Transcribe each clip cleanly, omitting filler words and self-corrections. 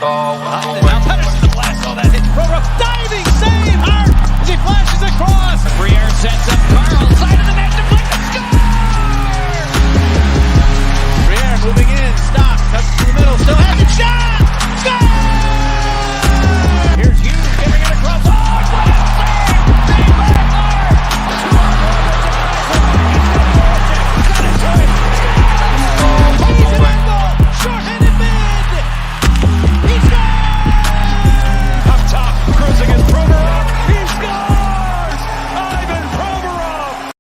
Now Pettersson the blast. Oh, that hit Rover. Diving save. Hart as he flashes across. Briere sets up Carl. Side of the net. Deflected. Score! Briere moving in. Stop. Cuts to the middle. Still has it. Shot! Score! Here's Hughes giving it across. Oh, it's right out. Save! Save by Maher! He's an angle. Short-handed mid. He scores! Up top, cruising is Provorov. He scores! Ivan Provorov!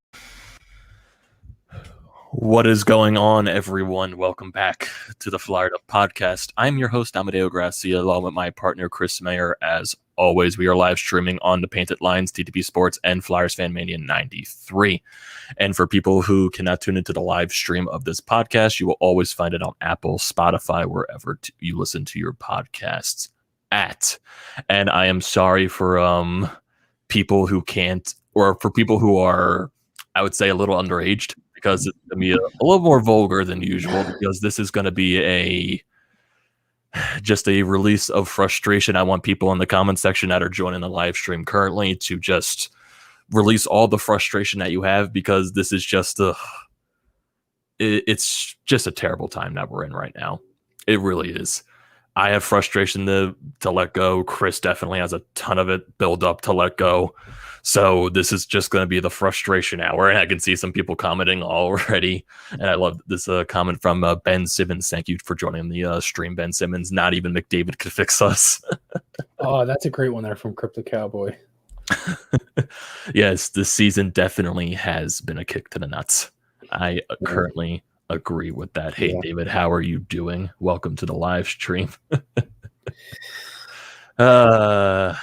What is going on, everyone? Welcome back to the Flyer Up Podcast. I'm your host, Amedeo Grassia, along with my partner, Chris Maher. As always, we are live streaming on the Painted Lines, TTP Sports, and Flyers Fan Mania 93. And for people who cannot tune into the live stream of this podcast, you will always find it on Apple, Spotify, wherever you listen to your podcasts at. And I am sorry for people who can't, or for people who are, I would say, a little underaged, because it's going to be a little more vulgar than usual, because this is going to be just a release of frustration. I want people in the comment section that are joining the live stream currently to just release all the frustration that you have, because this is just it's just a terrible time that we're in right now. It really is. I have frustration to let go. Chris definitely has a ton of it build up to let go. So this is just going to be the frustration hour. And I can see some people commenting already. And I love this comment from Ben Simmons. Thank you for joining the stream, Ben Simmons. Not even McDavid could fix us. Oh, that's a great one there from Crypto Cowboy. Yes, this season definitely has been a kick to the nuts. I currently agree with that. Hey, yeah. David, how are you doing? Welcome to the live stream. Where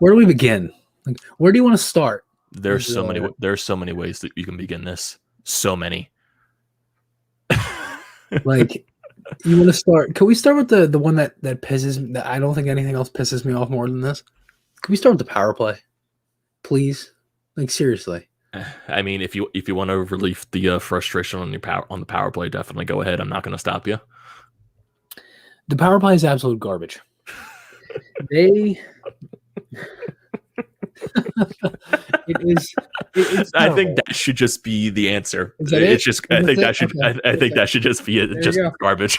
do we begin? Like, where do you want to start? There's so many ways that you can begin this. So many. Like, you want to start? Can we start with the one that pisses me? That I don't think anything else pisses me off more than this. Can we start with the power play, please? Like, seriously. I mean, if you want to relieve the frustration on the power play, definitely go ahead. I'm not going to stop you. The power play is absolute garbage. It is. I think that should just be the answer. It's just. I think that should. Okay. I think that should just be it. Just garbage.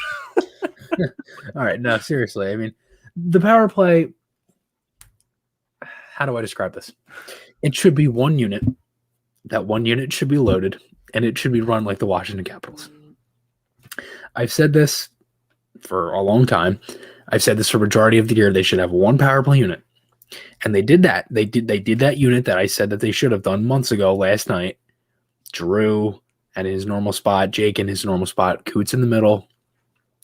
All right. No, seriously. I mean, the power play. How do I describe this? It should be one unit. That one unit should be loaded, and it should be run like the Washington Capitals. I've said this for a long time. I've said this for majority of the year. They should have one power play unit. And they did that. They did that unit that I said that they should have done months ago last night. Drew at his normal spot, Jake in his normal spot, Coots in the middle,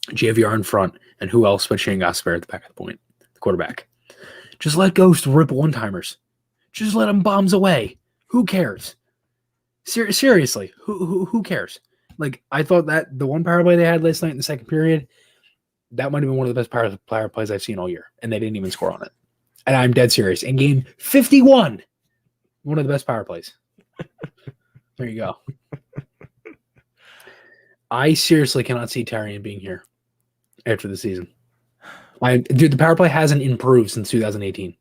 JVR in front, and who else but Shane Gosper at the back of the point, the quarterback. Just let Ghost rip one-timers. Just let him bombs away. Who cares? Seriously, who cares? Like, I thought that the one power play they had last night in the second period, that might have been one of the best power plays I've seen all year, and they didn't even score on it. And I'm dead serious. In game 51, one of the best power plays. There you go. I seriously cannot see Tarian being here after the season. Dude, the power play hasn't improved since 2018.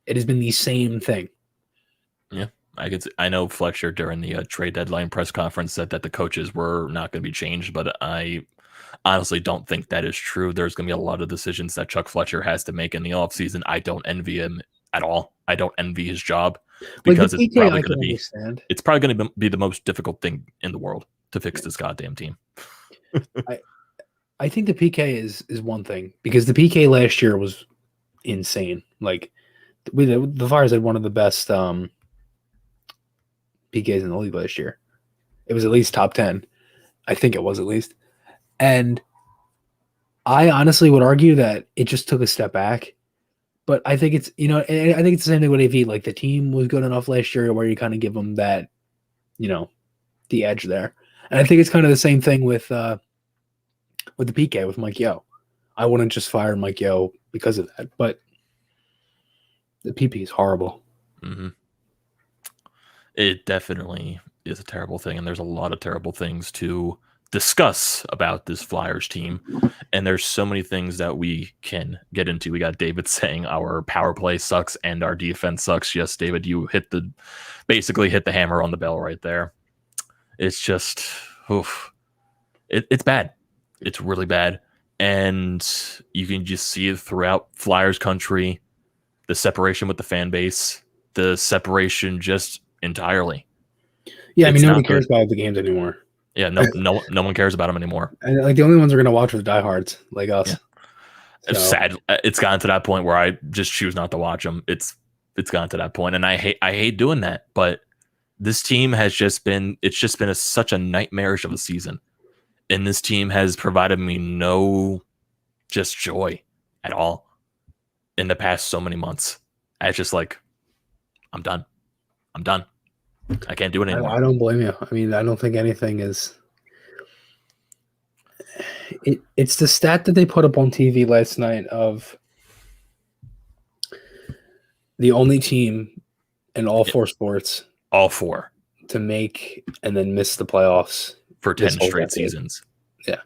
It has been the same thing. Yeah, I know Fletcher during the trade deadline press conference said that the coaches were not going to be changed, but I honestly don't think that is true. There's going to be a lot of decisions that Chuck Fletcher has to make in the offseason. I don't envy him at all. I don't envy his job, because it's probably going to be the most difficult thing in the world to fix this goddamn team. I think the PK is one thing, because the PK last year was insane. Like, the Flyers had one of the best PKs in the league last year. It was at least top 10. I think it was at least. And I honestly would argue that it just took a step back. But I think it's, and I think it's the same thing with AV. Like, the team was good enough last year where you kind of give them that, the edge there. And I think it's kind of the same thing with the PK, with Mike Yeo. I wouldn't just fire Mike Yeo because of that. But the PP is horrible. Mm-hmm. It definitely is a terrible thing. And there's a lot of terrible things to discuss about this Flyers team. And there's so many things that we can get into. We got David saying our power play sucks and our defense sucks. Yes, David, you basically hit the hammer on the bell right there. It's just, oof. It's bad. It's really bad. And you can just see it throughout Flyers country, the separation with the fan base, the separation just entirely. Yeah, I mean, nobody cares about the games anymore. Yeah, no one cares about them anymore. And like the only ones are going to watch are the diehards like us. Yeah. It's sad. It's gotten to that point where I just choose not to watch them. It's gotten to that point, and I hate doing that. But this team has just been such a nightmarish of a season, and this team has provided me no just joy at all in the past so many months. It's just like I'm done. I can't do it anymore. I don't blame you. I mean, I don't think anything is. It's the stat that they put up on TV last night of the only team in all four sports. All four. To make and then miss the playoffs. For 10 straight seasons. Yeah.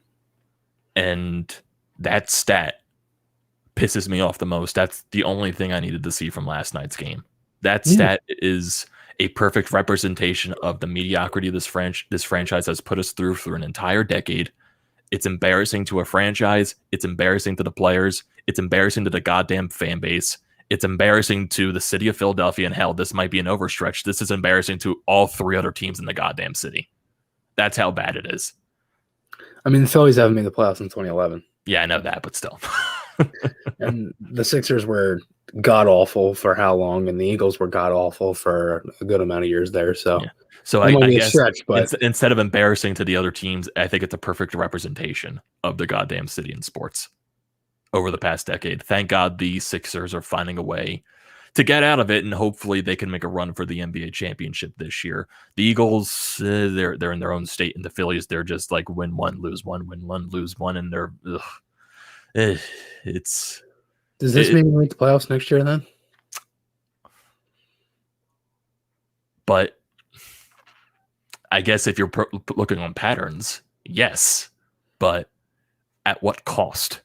And that stat pisses me off the most. That's the only thing I needed to see from last night's game. That stat is a perfect representation of the mediocrity this franchise has put us through for an entire decade. It's embarrassing to a franchise. It's embarrassing to the players. It's embarrassing to the goddamn fan base. It's embarrassing to the city of Philadelphia. And hell, this might be an overstretch. This is embarrassing to all three other teams in the goddamn city. That's how bad it is. I mean, the Phillies haven't made the playoffs since 2011. Yeah, I know that, but still. And the Sixers were god-awful for how long, and the Eagles were god-awful for a good amount of years there. So, I guess instead of embarrassing to the other teams, I think it's a perfect representation of the goddamn city in sports over the past decade. Thank God the Sixers are finding a way to get out of it, and hopefully they can make a run for the NBA championship this year. The Eagles, they're in their own state, and the Phillies, they're just like win one, lose one, win one, lose one, and they're it's. Does this mean we make the playoffs next year then? But I guess if you're looking on patterns, yes. But at what cost?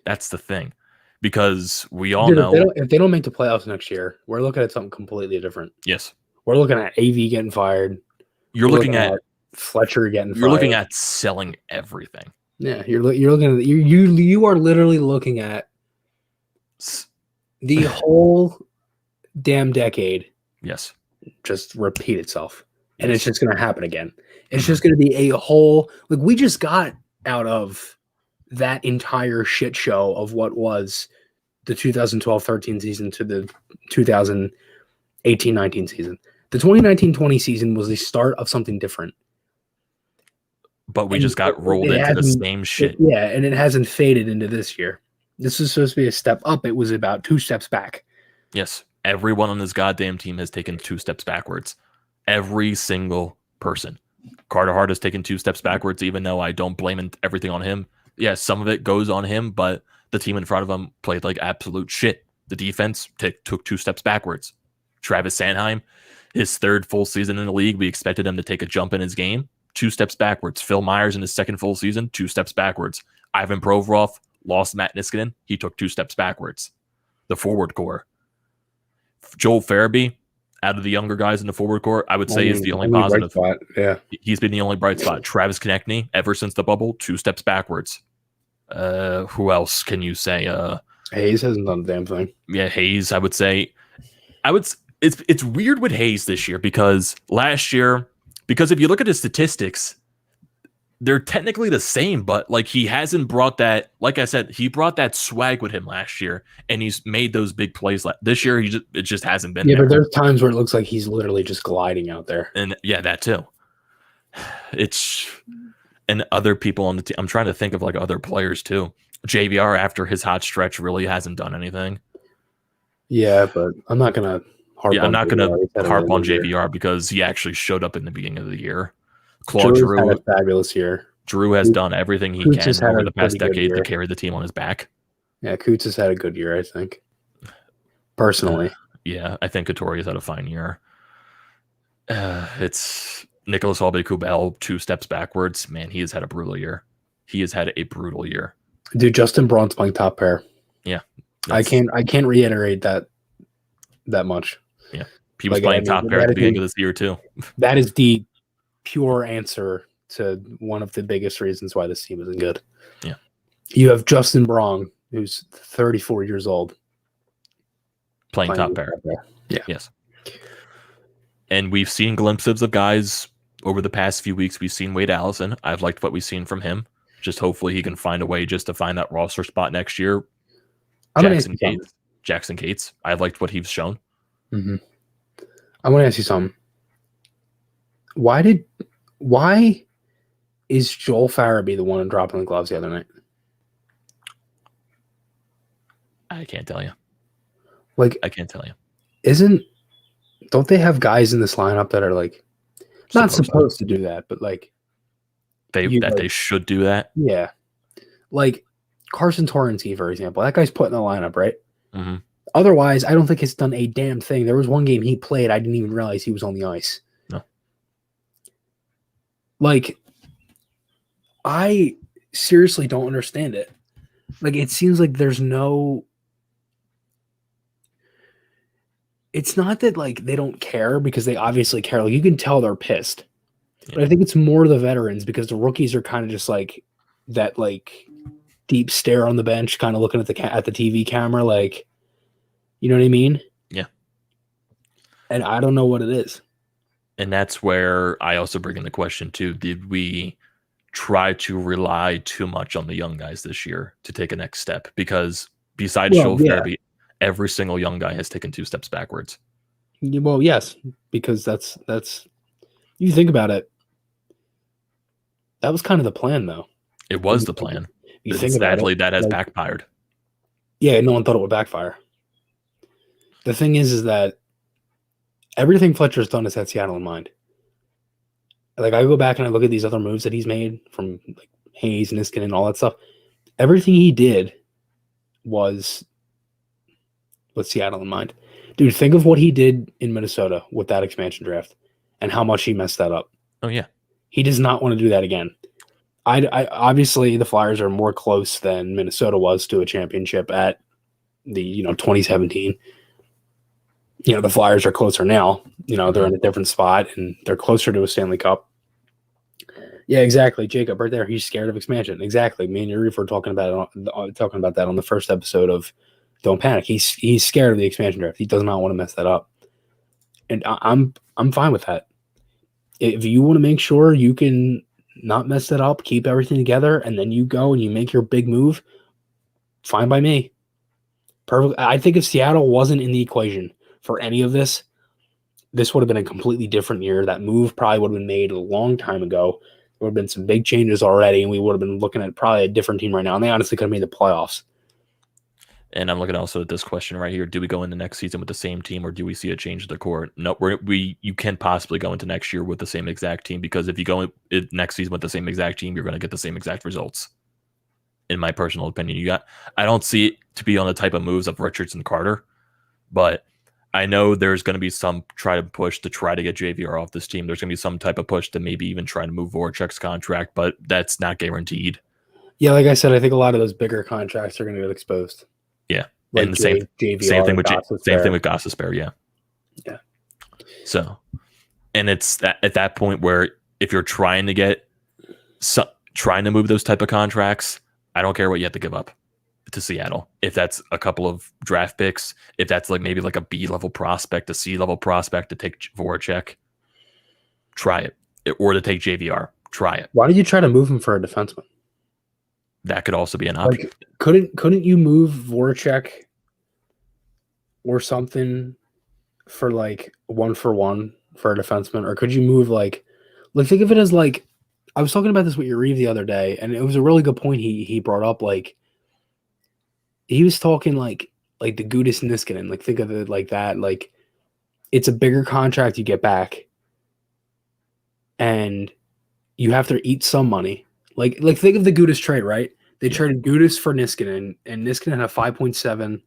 That's the thing. Because we all know... If they don't make the playoffs next year, we're looking at something completely different. Yes. We're looking at AV getting fired. You're looking at Fletcher getting fired. You're looking at selling everything. Yeah, you're looking at... You are literally looking at the whole damn decade. Yes. Just repeat itself. And it's just going to happen again. It's just going to be a whole, like, we just got out of that entire shit show of what was the 2012-13 season to the 2018-19 season. The 2019-20 season was the start of something different. But we just got rolled into the same shit. And it hasn't faded into this year. This is supposed to be a step up. It was about 2 steps back. Yes. Everyone on this goddamn team has taken 2 steps backwards. Every single person. Carter Hart has taken 2 steps backwards, even though I don't blame everything on him. Yeah, some of it goes on him, but the team in front of him played like absolute shit. The defense took 2 steps backwards. Travis Sanheim, his 3rd full season in the league, we expected him to take a jump in his game. 2 steps backwards. Phil Myers in his 2nd full season, 2 steps backwards. Ivan Provorov lost Matt Niskanen. He took 2 steps backwards. The forward core. Joel Farabee, out of the younger guys in the forward core, I would say is the only positive. Yeah. He's been the only bright spot. Travis Konechny, ever since the bubble, 2 steps backwards. Who else can you say? Hayes hasn't done a damn thing. Yeah, Hayes, I would say. It's weird with Hayes this year because last year, because if you look at his statistics, they're technically the same, but like he hasn't brought that, like I said, he brought that swag with him last year and he's made those big plays. This year, it just hasn't been there. But there's times where it looks like he's literally just gliding out there. And yeah, that too. And other people on the team, I'm trying to think of like other players too. JVR after his hot stretch really hasn't done anything. Yeah, but I'm not going to harp on JVR because he actually showed up in the beginning of the year. Claude Drew had a fabulous year. Drew has done everything he can over the past decade to carry the team on his back. Yeah, Coots has had a good year, I think. Personally. Yeah, I think Katori has had a fine year. It's Nicholas Aube-Kubel 2 steps backwards. Man, he has had a brutal year. He has had a brutal year. Dude, Justin Braun's playing top pair. Yeah. I can't reiterate that much. Yeah. He was playing top pair at the beginning of this year too. That is the pure answer to one of the biggest reasons why this team isn't good. Yeah. You have Justin Brong, who's 34 years old. Playing top pair. Yeah. Yes. And we've seen glimpses of guys over the past few weeks. We've seen Wade Allison. I've liked what we've seen from him. Just hopefully he can find a way just to find that roster spot next year. Jackson Cates. I've liked what he's shown. Mm-hmm. I want to ask you something. Why is Joel Farabee the one dropping the gloves the other night? I can't tell you. I can't tell you. Don't they have guys in this lineup that are like not supposed to do that, but like they should do that? Yeah. Like Carson Torrensky, for example. That guy's put in the lineup, right? Mm-hmm. Otherwise, I don't think he's done a damn thing. There was one game he played, I didn't even realize he was on the ice. No. Like, I seriously don't understand it. Like, it seems like there's no... It's not that, like, they don't care, because they obviously care. Like, you can tell they're pissed. Yeah. But I think it's more the veterans, because the rookies are kind of just, like, that, like, deep stare on the bench, kind of looking at the TV camera, like... You know what I mean? Yeah. And I don't know what it is. And that's where I also bring in the question, too. Did we try to rely too much on the young guys this year to take a next step? Because besides Joel Farabee, every single young guy has taken 2 steps backwards. Well, yes, because that's you think about it. That was kind of the plan, though. It was the plan. Sadly, that has backfired. Yeah, no one thought it would backfire. The thing is that everything Fletcher's done has had Seattle in mind. Like, I go back and I look at these other moves that he's made from like Hayes, Niskanen, and all that stuff. Everything he did was with Seattle in mind. Dude, think of what he did in Minnesota with that expansion draft and how much he messed that up. Oh, yeah. He does not want to do that again. I obviously, the Flyers are more close than Minnesota was to a championship at the 2017. The Flyers are closer now. They're in a different spot, and they're closer to a Stanley Cup. Yeah, exactly, Jacob. Right there, he's scared of expansion. Exactly. Me and Yuri were talking about that on the first episode of Don't Panic. He's scared of the expansion draft. He does not want to mess that up, and I'm fine with that. If you want to make sure you can not mess that up, keep everything together, and then you go and you make your big move, fine by me. Perfect. I think if Seattle wasn't in the equation for any of this would have been a completely different year. That move probably would have been made a long time ago. There would have been some big changes already, and we would have been looking at probably a different team right now. And they honestly could have made the playoffs. And I'm looking also at this question right here. Do we go into next season with the same team, or do we see a change to the core? No, you can possibly go into next year with the same exact team, because if you go in next season with the same exact team, you're going to get the same exact results. In my personal opinion, I don't see it to be on the type of moves of Richards and Carter, but I know there's going to be some push to try to get JVR off this team. There's going to be some type of push to maybe even try to move Voracek's contract, but that's not guaranteed. Yeah, like I said, I think a lot of those bigger contracts are going to get exposed. Yeah, like and the same thing with Gostisbehere. Yeah. Yeah. So, and it's at that point where if you're trying to move those type of contracts, I don't care what you have to give up to Seattle. If that's a couple of draft picks, if that's like maybe like a B-level prospect, a C-level prospect to take Voracek, try it. Or to take JVR, try it. Why did you try to move him for a defenseman? That could also be an option. Like, couldn't you move Voracek or something for like 1-for-1 for a defenseman? Or could you move like think of it as like, I was talking about this with Yuri the other day, and it was a really good point he brought up. Like, he was talking like the Gudis Niskanen, like think of it like that. Like, it's a bigger contract you get back, and you have to eat some money. Like think of the Gudis trade, right? They traded Gudis for Niskanen, and Niskanen had a 5.7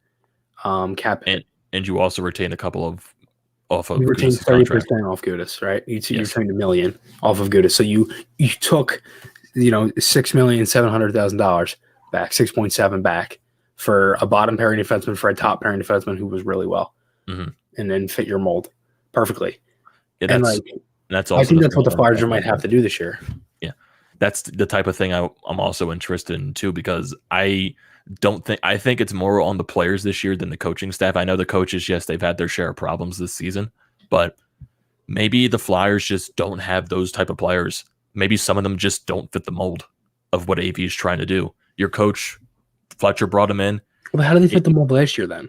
cap hit. And you also retain a couple of off of You retained Gudis' contract. 30% off Gudis, right? You Yes. retained $1 million off of Gudis. So you took, $6,700,000 back, 6.7 back for a bottom pairing defenseman for a top pairing defenseman who was really well, and then fit your mold perfectly. Yeah, And that's also I think that's what the Flyers might have to do this year. Yeah, that's the type of thing I'm also interested in too, because I think it's more on the players this year than the coaching staff. I know the coaches, yes, they've had their share of problems this season, but maybe the Flyers just don't have those type of players. Maybe some of them just don't fit the mold of what AV is trying to do. Your coach, Fletcher, brought him in. Well, how did they fit the mold last year then?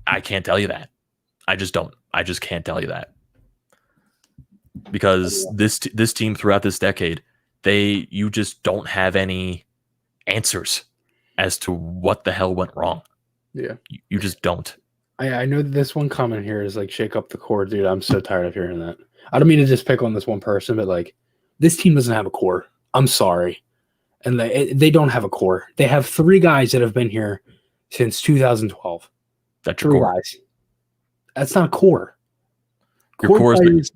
I can't tell you that. I just can't tell you that. Because this team throughout this decade, you just don't have any answers as to what the hell went wrong. Yeah. You just don't. I know that this one comment here is shake up the core, dude. I'm so tired of hearing that. I don't mean to just pick on this one person, but this team doesn't have a core. I'm sorry. And they don't have a core. They have 3 guys that have been here since 2012. That's your 3 core. guys. That's not a core. Your core is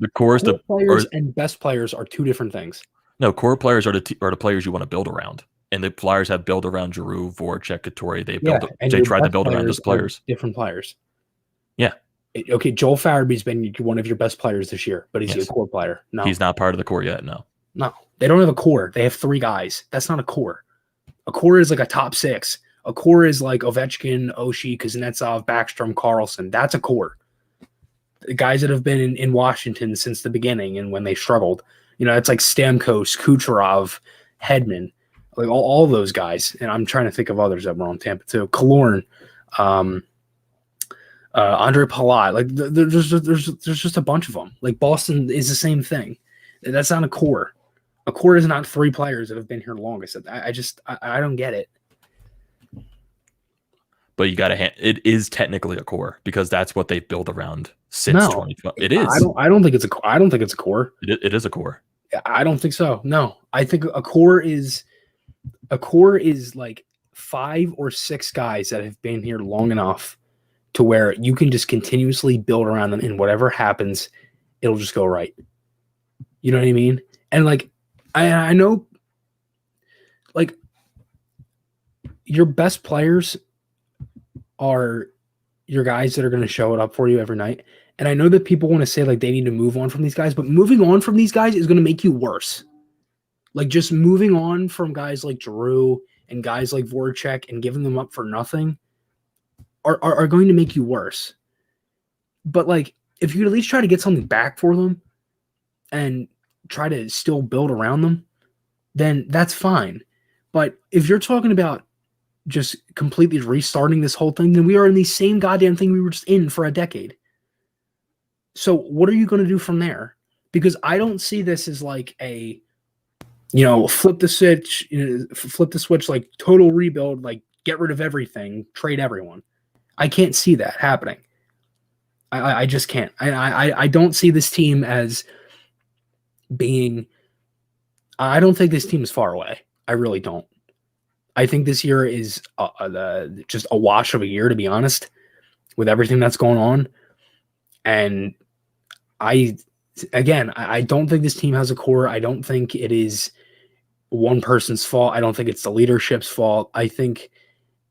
players and best players are 2 different things. No, core players are the players you want to build around. And the Flyers have built around Giroux, Voracek, Couture. They tried to build around those players. Different players. Yeah. Okay, Joel Farabee's been one of your best players this year, but is he a core player? No. He's not part of the core yet, no. No. They don't have a core. They have 3 guys. That's not a core. A core is a top 6. A core is Ovechkin, Oshie, Kuznetsov, Backstrom, Carlson. That's a core. The guys that have been in Washington since the beginning and when they struggled. It's Stamkos, Kucherov, Hedman, all those guys. And I'm trying to think of others that were on Tampa too. Killorn, Andre Palat. There's just a bunch of them. Boston is the same thing. That's not a core. A core is not 3 players that have been here longest. I don't get it. But you got to it is technically a core because that's what they've built around since 2012. It is. I don't think it's a core. I don't think it's a core. It is a core. I don't think so. No, I think a core is 5 or 6 guys that have been here long enough to where you can just continuously build around them, and whatever happens, it'll just go right. You know what I mean? And I know, your best players are your guys that are going to show it up for you every night. And I know that people want to say they need to move on from these guys, but moving on from these guys is going to make you worse. Just moving on from guys like Giroux and guys like Voracek and giving them up for nothing are going to make you worse. But if you could at least try to get something back for them and try to still build around them, then that's fine. But if you're talking about just completely restarting this whole thing, then we are in the same goddamn thing we were just in for a decade. So what are you going to do from there? Because I don't see this as a, flip the switch, total rebuild, get rid of everything, trade everyone. I can't see that happening. I just can't. I don't see this team as being, I don't think this team is far away. I really don't. I think this year is just a wash of a year, to be honest, with everything that's going on. And I don't think this team has a core. I don't think it is one person's fault. I don't think it's the leadership's fault. I think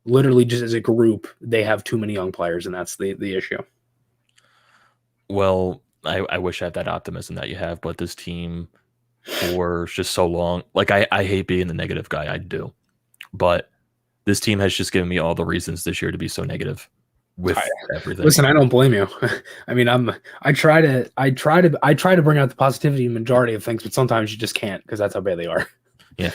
literally just as a group, they have too many young players, and that's the issue. Well, I wish I had that optimism that you have, but this team for just so long, I hate being the negative guy. I do. But this team has just given me all the reasons this year to be so negative with everything. Listen, I don't blame you. I mean, I try to bring out the positivity in the majority of things, but sometimes you just can't because that's how bad they are. Yeah.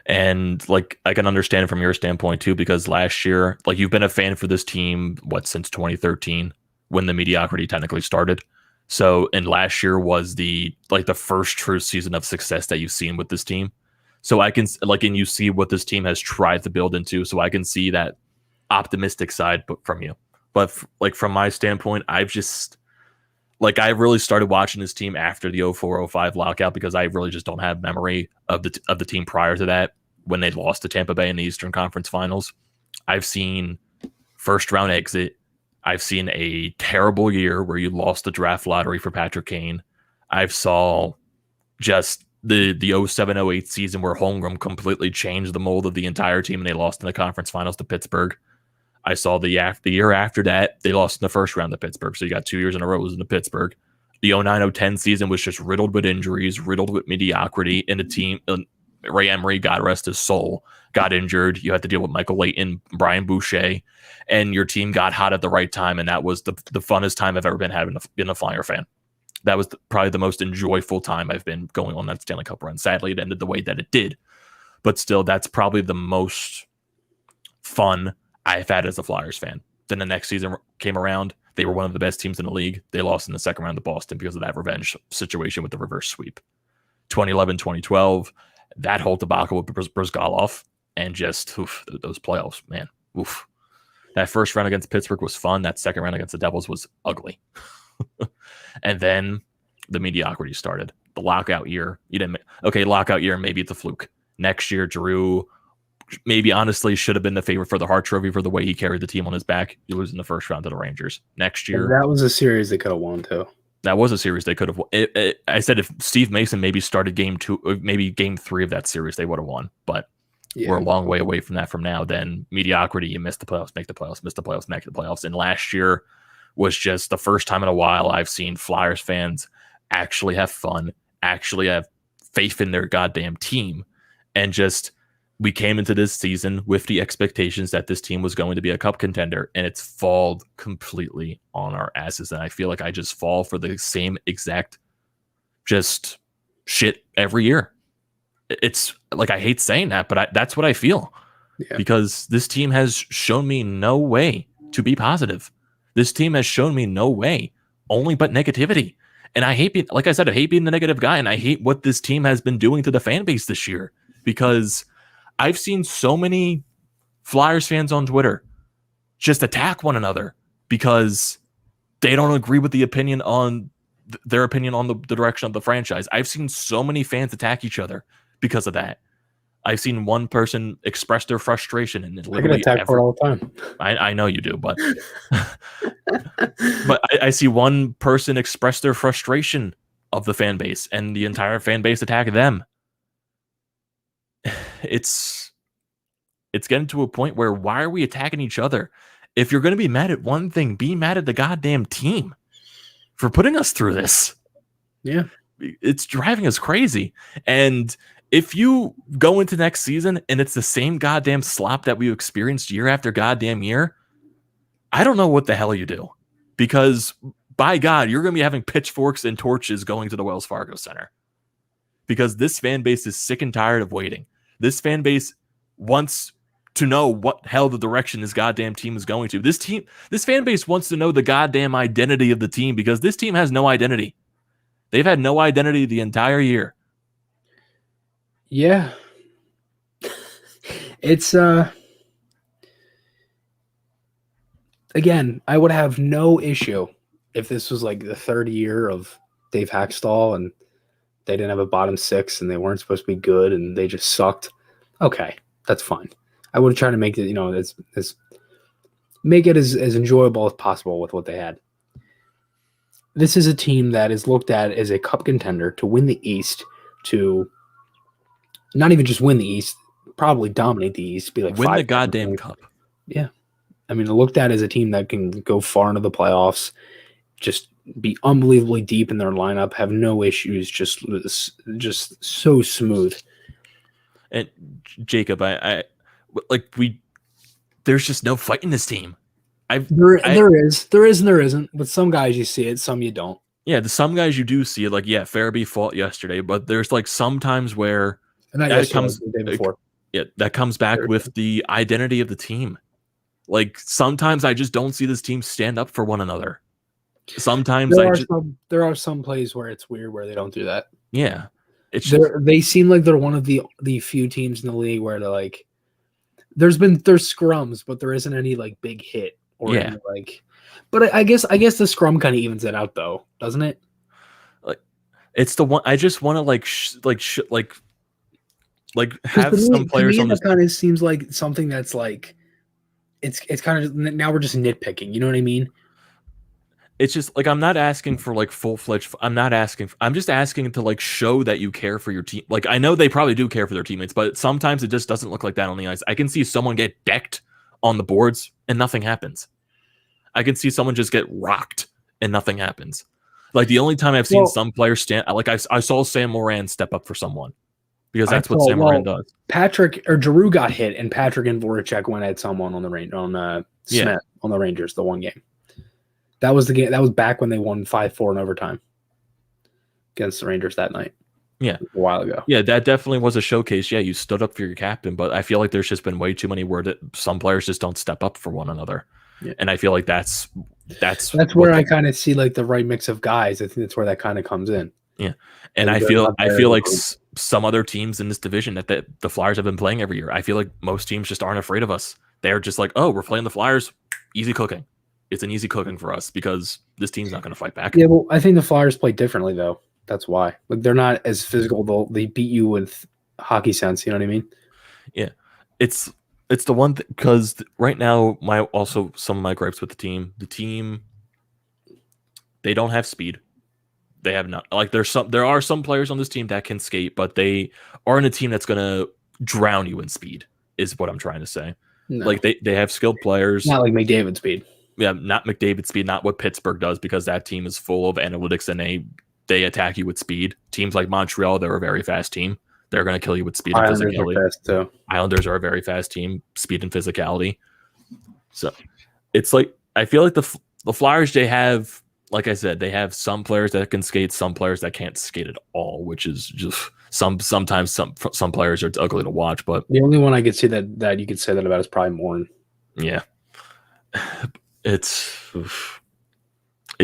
And I can understand it from your standpoint too, because last year, you've been a fan for this team, since 2013 when the mediocrity technically started. So, and last year was the first true season of success that you've seen with this team. So I can and you see what this team has tried to build into. So I can see that optimistic side from you. But from my standpoint, I've just I really started watching this team after the 04-05 lockout because I really just don't have memory of the team prior to that when they lost to Tampa Bay in the Eastern Conference Finals. I've seen first round exit. I've seen a terrible year where you lost the draft lottery for Patrick Kane. I've saw just the 07-08 season where Holmgren completely changed the mold of the entire team and they lost in the conference finals to Pittsburgh. I saw the year after that, they lost in the first round to Pittsburgh. So you got 2 years in a row losing to Pittsburgh. The 09-10 season was just riddled with injuries, riddled with mediocrity, and the team, Ray Emery, God rest his soul, got injured. You had to deal with Michael Layton, Brian Boucher, and your team got hot at the right time, and that was the funnest time I've ever been having been a Flyer fan. That was probably the most enjoyable time I've been going on that Stanley Cup run. Sadly, it ended the way that it did, but still, that's probably the most fun I've had as a Flyers fan. Then the next season came around. They were one of the best teams in the league. They lost in the second round to Boston because of that revenge situation with the reverse sweep. 2011, 2012, that whole debacle with Brzgalov, and just those playoffs, man. Oof. That first round against Pittsburgh was fun. That second round against the Devils was ugly. And then the mediocrity started. The lockout year. Lockout year, maybe it's a fluke. Next year, Drew maybe honestly should have been the favorite for the Hart Trophy for the way he carried the team on his back. You lose in the first round to the Rangers. Next year, that was a series they could have won too. That was a series they could have won. I said if Steve Mason maybe started game 2, maybe game 3 of that series, they would have won. But we're a long way away from that from now. Then mediocrity, you miss the playoffs, make the playoffs, miss the playoffs, make the playoffs. And last year was just the first time in a while I've seen Flyers fans actually have fun, actually have faith in their goddamn team, and just we came into this season with the expectations that this team was going to be a cup contender, and it's fallen completely on our asses. And I feel like I just fall for the same exact just shit every year. It's like, I hate saying that, but that's what I feel because this team has shown me no way to be positive. This team has shown me no way, only but negativity. And I hate being, like I said, I hate being the negative guy, and I hate what this team has been doing to the fan base this year because I've seen so many Flyers fans on Twitter just attack one another because they don't agree with the opinion on their opinion on the direction of the franchise. I've seen so many fans attack each other because of that. I've seen one person express their frustration, and I get attacked for all the time. I know you do, but but I see one person express their frustration of the fan base, and the entire fan base attack them. It's getting to a point where why are we attacking each other? If you're going to be mad at one thing, be mad at the goddamn team for putting us through this. Yeah. It's driving us crazy. And if you go into next season and it's the same goddamn slop that we experienced year after goddamn year, I don't know what the hell you do. Because by God, you're going to be having pitchforks and torches going to the Wells Fargo Center. Because this fan base is sick and tired of waiting. This fan base wants to know what hell the direction this goddamn team is going to. This fan base wants to know the goddamn identity of the team because this team has no identity. They've had no identity the entire year. Yeah. It's again, I would have no issue if this was like the third year of Dave Haxtell and they didn't have a bottom 6 and they weren't supposed to be good and they just sucked. Okay, that's fine. I would try to make it, make it as enjoyable as possible with what they had. This is a team that is looked at as a cup contender to win the East, to not even just win the East, probably dominate the East, be like win the goddamn cup. Yeah. I mean, looked at as a team that can go far into the playoffs, just be unbelievably deep in their lineup, have no issues, just so smooth. And Jacob, there's just no fight in this team. There is and there isn't. With some guys you see it, some you don't. Yeah, some guys you do see it. Like, yeah, Farabee fought yesterday, but there's like sometimes where that comes the day before. That comes back with the identity of the team. Like sometimes I just don't see this team stand up for one another. Sometimes there are some plays where it's weird where they don't do that. Yeah, they seem like they're one of the few teams in the league where they're like, there's scrums, but there isn't any like big hit or any, like. But I guess the scrum kind of evens it out though, doesn't it? Like it's the one I just want to like have some players on this. That kind of seems like something that's like it's kind of now we're just nitpicking. You know what I mean? It's just like I'm not asking for like full-fledged. I'm just asking to like show that you care for your team. Like I know they probably do care for their teammates, but sometimes it just doesn't look like that on the ice. I can see someone get decked on the boards and nothing happens. I can see someone just get rocked and nothing happens. Like the only time I've seen some players stand, like I saw Sam Moran step up for someone because that's what Sam Moran does. Patrick or Giroux got hit, and Patrick and Voracek went at someone on the range on Smith on the Rangers the one game. That was the game. That was back when they won 5-4 in overtime against the Rangers that night. Yeah, a while ago. Yeah, that definitely was a showcase. Yeah, you stood up for your captain, but I feel like there's just been way too many where some players just don't step up for one another. Yeah. And I feel like that's where I kind of see like the right mix of guys. I think that's where that kind of comes in. Yeah, and I feel like some other teams in this division that the Flyers have been playing every year. I feel like most teams just aren't afraid of us. They're just like, oh, we're playing the Flyers, easy cooking. It's an easy cooking for us because this team's not going to fight back. Yeah, well, I think the Flyers play differently though. That's why. Like they're not as physical. They beat you with hockey sense. You know what I mean? Yeah, it's the one because right now some of my gripes with the team, they don't have speed. They have not like there are some players on this team that can skate, but they aren't a team that's going to drown you in speed. Is what I'm trying to say. No. Like they have skilled players, not like McDavid speed. Yeah, not McDavid speed, not what Pittsburgh does because that team is full of analytics and they attack you with speed. Teams like Montreal, they're a very fast team. They're going to kill you with speed and physicality. Are fast too. Islanders are a very fast team, speed and physicality. So it's like I feel like the Flyers, they have, like I said, they have some players that can skate, some players that can't skate at all, which is just sometimes some players are ugly to watch. But the only one I could see that you could say that about is probably Morin. Yeah. It's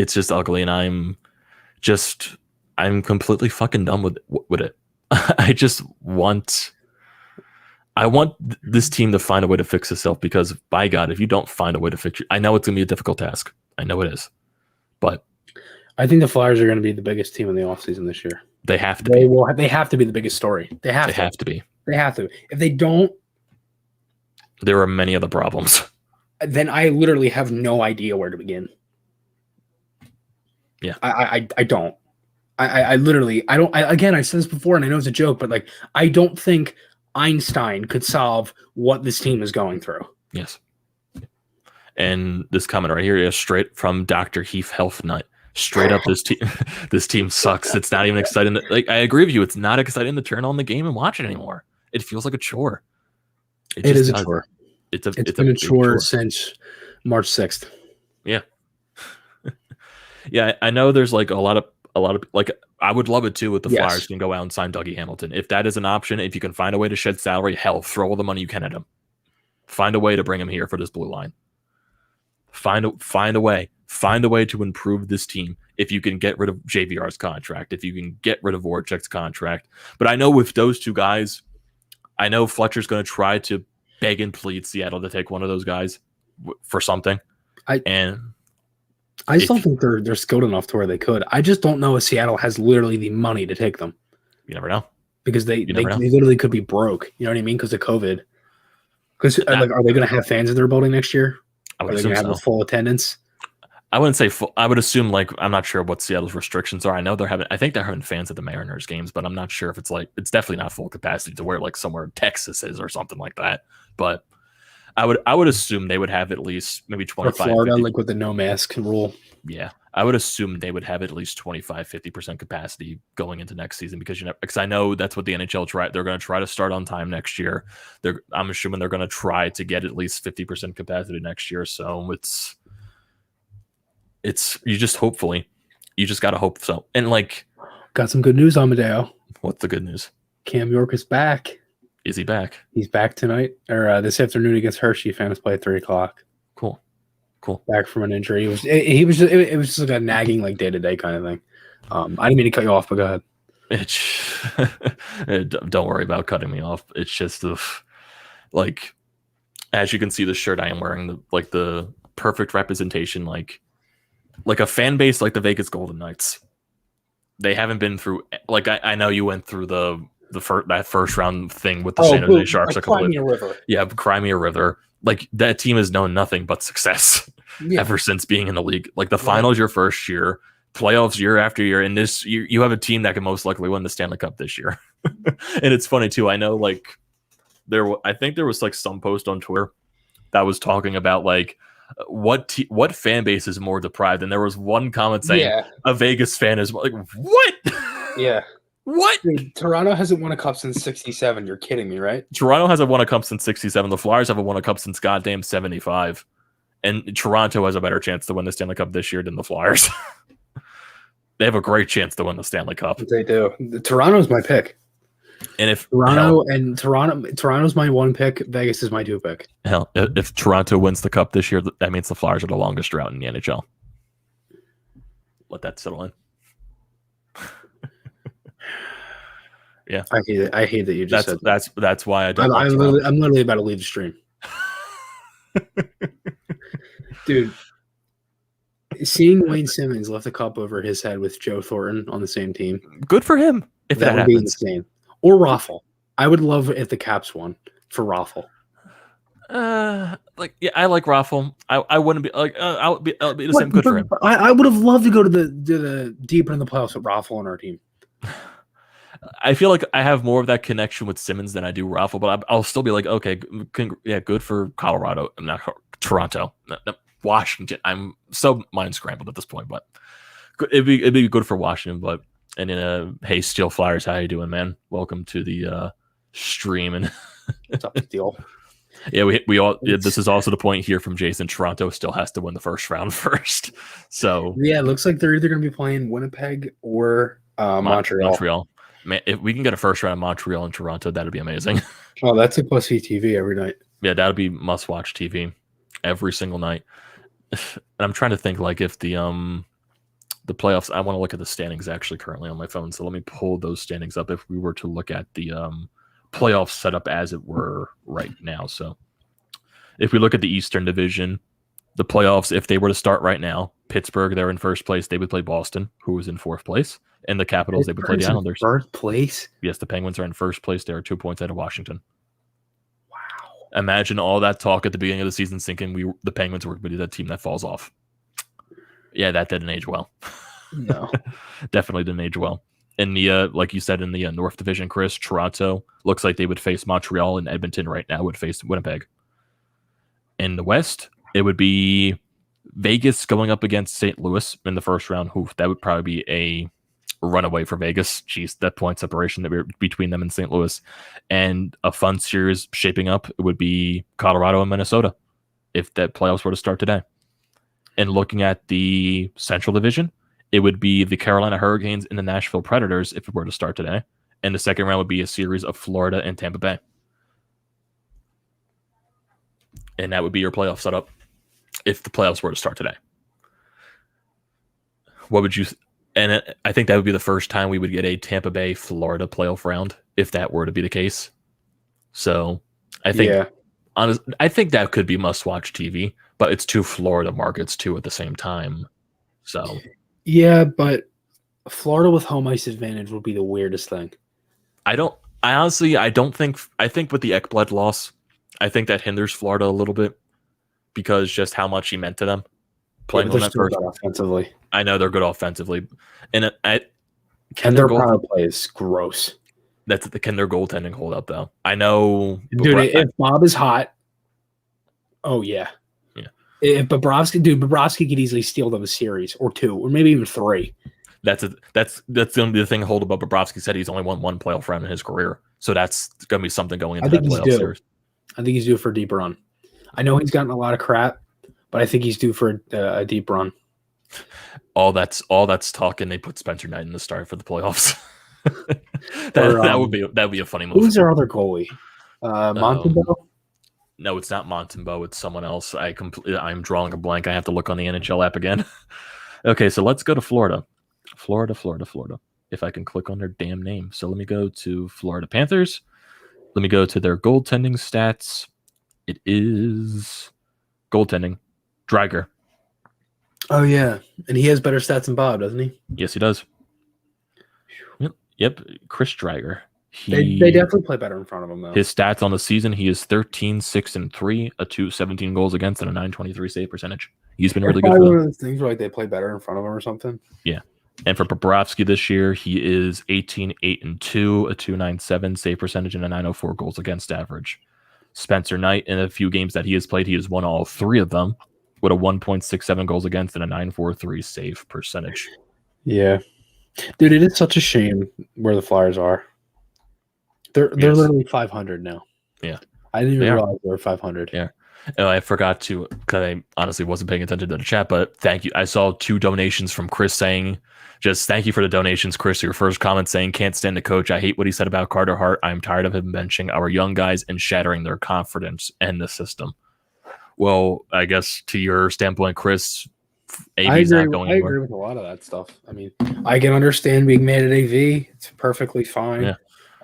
just ugly, and I'm completely fucking done with it. I want this team to find a way to fix itself because, by God, if you don't find a way to fix it, I know it's gonna be a difficult task. I know it is, but I think the Flyers are going to be the biggest team in the offseason this year. They have to be. They have to be the biggest story. They have to be. They have to. If they don't, there are many other problems. Then I literally have no idea where to begin. Yeah, I don't. I literally I don't. Again, I said this before, and I know it's a joke, but like I don't think Einstein could solve what this team is going through. Yes. And this comment right here is straight from Dr. Heath Healthnut. Straight up, this team sucks. It's not even exciting. Like I agree with you, it's not exciting to turn on the game and watch it anymore. It feels like a chore. It is a chore. It's been a chore since March 6th. Yeah. Yeah, I know there's like a lot of like I would love it too if the Flyers can go out and sign Dougie Hamilton. If that is an option, if you can find a way to shed salary, hell, throw all the money you can at him. Find a way to bring him here for this blue line. Find a way. Find a way to improve this team. If you can get rid of JVR's contract, if you can get rid of Voracek's contract. But I know with those two guys, I know Fletcher's going to try to beg and plead Seattle to take one of those guys for something. I still think they're skilled enough to where they could. I just don't know if Seattle has literally the money to take them. You never know. Because they literally could be broke. You know what I mean? Because of COVID. Because are they going to have fans in their building next year? Are they going to have a full attendance? I wouldn't say full. I would assume I'm not sure what Seattle's restrictions are. I think they're having fans at the Mariners games, but I'm not sure if it's definitely not full capacity to where like somewhere Texas is or something like that. But I would assume they would have at least maybe 25. Or Florida, 50. Like with the no mask rule. Yeah, I would assume they would have at least 25-50% capacity going into next season because I know that's what the NHL they're going to try to start on time next year. I'm assuming they're going to try to get at least 50% capacity next year. So it's you just got to hope so. And like, got some good news, Amedeo. What's the good news? Cam York is back. Is he back? He's back tonight or this afternoon against Hershey. Fans play at 3:00. Cool. Back from an injury. It was just like a nagging like day-to-day kind of thing. I didn't mean to cut you off, but go ahead. Don't worry about cutting me off. It's just like, as you can see, the shirt I am wearing, the perfect representation, like a fan base like the Vegas Golden Knights. They haven't been through like I know you went through that first round thing with the San Jose Sharks. Cry Me a River. Yeah, Cry Me a River. like that team has known nothing but success ever since being in the league. Like the finals your first year, playoffs year after year, and this you have a team that can most likely win the Stanley Cup this year. And it's funny too. I know like I think there was like some post on Twitter that was talking about like what fan base is more deprived, and there was one comment saying a Vegas fan is like, what? Yeah. What? Dude, Toronto hasn't won a cup since '67. You're kidding me, right? Toronto hasn't won a cup since '67. The Flyers haven't won a cup since goddamn '75. And Toronto has a better chance to win the Stanley Cup this year than the Flyers. They have a great chance to win the Stanley Cup. They do. Toronto's my pick. And if Toronto's my 1 pick, Vegas is my 2 pick. Hell, if Toronto wins the cup this year, that means the Flyers are the longest drought in the NHL. Let that settle in. Yeah, I hate that you just said that. That's why I don't. I'm literally about to leave the stream. Dude, seeing Wayne Simmons lift a cup over his head with Joe Thornton on the same team, good for him. If that would happens. Be insane. Or Raffle. I would love if the Caps won for Raffle. I like Raffle. I wouldn't be like I would be the same. Good for him. I would have loved to go to the deeper in the playoffs with Raffle on our team. I feel like I have more of that connection with Simmons than I do Raffle, but I'll still be like, okay, good for Colorado, not Toronto, Washington. I'm so mind scrambled at this point, but it'd be good for Washington. But hey, Steel Flyers, how you doing, man? Welcome to the stream. And what's up, Steel? Yeah, we all. Yeah, this is also the point here from Jason. Toronto still has to win the first round first. So yeah, it looks like they're either going to be playing Winnipeg or Montreal. Man, if we can get a first round of Montreal and Toronto, that'd be amazing. Oh, that's a plus TV every night. Yeah, that'd be must watch TV every single night. And I'm trying to think like if the playoffs. I want to look at the standings actually currently on my phone. So let me pull those standings up. If we were to look at the playoff setup as it were right now. So if we look at the Eastern Division, the playoffs, if they were to start right now, Pittsburgh, they're in first place. They would play Boston, who is in fourth place. And the Capitals, they would play the Islanders. First place? Yes, the Penguins are in first place. They are 2 points out of Washington. Wow. Imagine all that talk at the beginning of the season thinking the Penguins were going to be that team that falls off. Yeah, that didn't age well. No. Definitely didn't age well. In the, like you said, in the North Division, Chris, Toronto looks like they would face Montreal, and Edmonton right now would face Winnipeg. In the West, it would be Vegas going up against St. Louis in the first round. That would probably be a runaway for Vegas. Jeez, that point separation between them and St. Louis. And a fun series shaping up, it would be Colorado and Minnesota if that playoffs were to start today. And looking at the Central Division, it would be the Carolina Hurricanes and the Nashville Predators if it were to start today. And the second round would be a series of Florida and Tampa Bay. And that would be your playoff setup if the playoffs were to start today. What would you... And I think that would be the first time we would get a Tampa Bay Florida playoff round if that were to be the case. So I think I think that could be must-watch TV, but it's two Florida markets too at the same time. So yeah, but Florida with home ice advantage would be the weirdest thing. I think with the Ekblad loss, I think that hinders Florida a little bit because just how much he meant to them. Playing on that first offensively. I know they're good offensively, and their power play is gross. Can their goaltending hold up though? I know, dude. If Bob is hot, oh yeah. If Bobrovsky could easily steal them a series or two, or maybe even three. That's the only thing to hold about. Bobrovsky said he's only won one playoff round in his career, so that's going to be something going into that playoff series. I think he's due for a deep run. I know he's gotten a lot of crap, but I think he's due for a deep run. All that's talk, and they put Spencer Knight in the start for the playoffs. that would be a funny move. Who's their other goalie? Montembeau? No, it's not Montembeau. It's someone else. I'm drawing a blank. I have to look on the NHL app again. Okay, so let's go to Florida. Florida. If I can click on their damn name. So let me go to Florida Panthers. Let me go to their goaltending stats. It is goaltending. Dreiger. Oh, yeah. And he has better stats than Bob, doesn't he? Yes, he does. Yep. Chris Dreiger. They definitely play better in front of him, though. His stats on the season, he is 13-6-3, a 217 goals against, and a 923 save percentage. He's been really good. One of those things where they play better in front of him or something. Yeah. And for Bobrovsky this year, he is 18-8-2, a 297 save percentage, and a 904 goals against average. Spencer Knight, in a few games that he has played, he has won all 3 of them with a 1.67 goals against and a 943 save percentage. Yeah. Dude, it is such a shame where the Flyers are. They're literally 500 now. Yeah. I didn't even realize they were 500. Yeah. I forgot to, because I honestly wasn't paying attention to the chat, but thank you. I saw 2 donations from Chris saying, just thank you for the donations, Chris. Your first comment saying, can't stand the coach. I hate what he said about Carter Hart. I'm tired of him benching our young guys and shattering their confidence and the system. Well, I guess to your standpoint, Chris, AV's not going anywhere. I agree with a lot of that stuff. I mean, I can understand being mad at AV. It's perfectly fine. Yeah.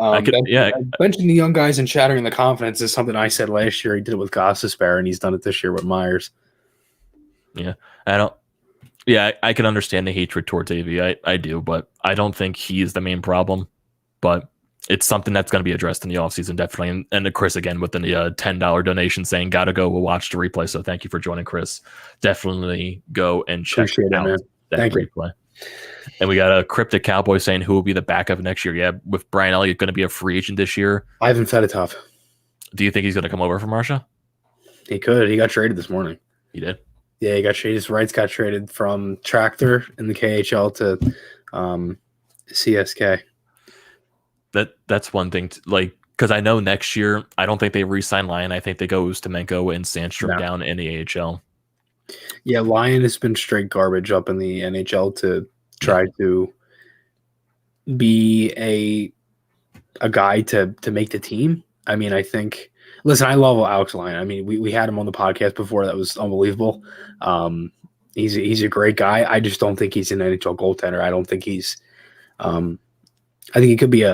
Benching the young guys and shattering the confidence is something I said last year. He did it with Grassia, and he's done it this year with Myers. Yeah, I can understand the hatred towards AV. I do, but I don't think he is the main problem. But it's something that's going to be addressed in the offseason, definitely. And Chris, again, with the $10 donation saying, gotta go, we'll watch the replay. So thank you for joining, Chris. Definitely go and check out that replay. And we got a Cryptic Cowboy saying who will be the backup next year. Yeah, with Brian Elliott going to be a free agent this year. Ivan Fedotov. Do you think he's going to come over from Russia? He could. He got traded this morning. He did? Yeah, he got traded. His rights got traded from Tractor in the KHL to CSK. That's one thing. Because I know next year, I don't think they re-sign Lyon. I think they go Ustimenko and Sandstrom down in the AHL. Yeah, Lyon has been straight garbage up in the NHL to try to be a guy to make the team. I mean, I think – listen, I love Alex Lyon. I mean, we had him on the podcast before. That was unbelievable. He's a great guy. I just don't think he's an NHL goaltender. I don't think he's I think he could be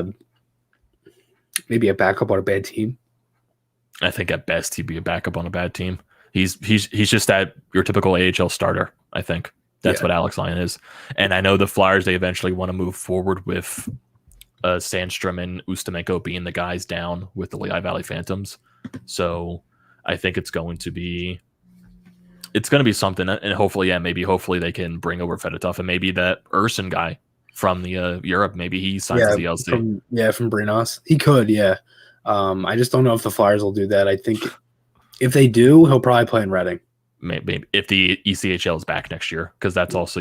maybe a backup on a bad team. I think at best he'd be a backup on a bad team. He's just that your typical AHL starter, I think. That's what Alex Lyon is. And I know the Flyers, they eventually want to move forward with Sandstrom and Ustimenko being the guys down with the Lehigh Valley Phantoms. So I think it's going to be something. And hopefully they can bring over Fedotov and maybe that Urson guy from the Europe. Maybe he signs the LC. From Brinos. He could, yeah. I just don't know if the Flyers will do that. I think if they do, he'll probably play in Reading. Maybe if the ECHL is back next year, because that's also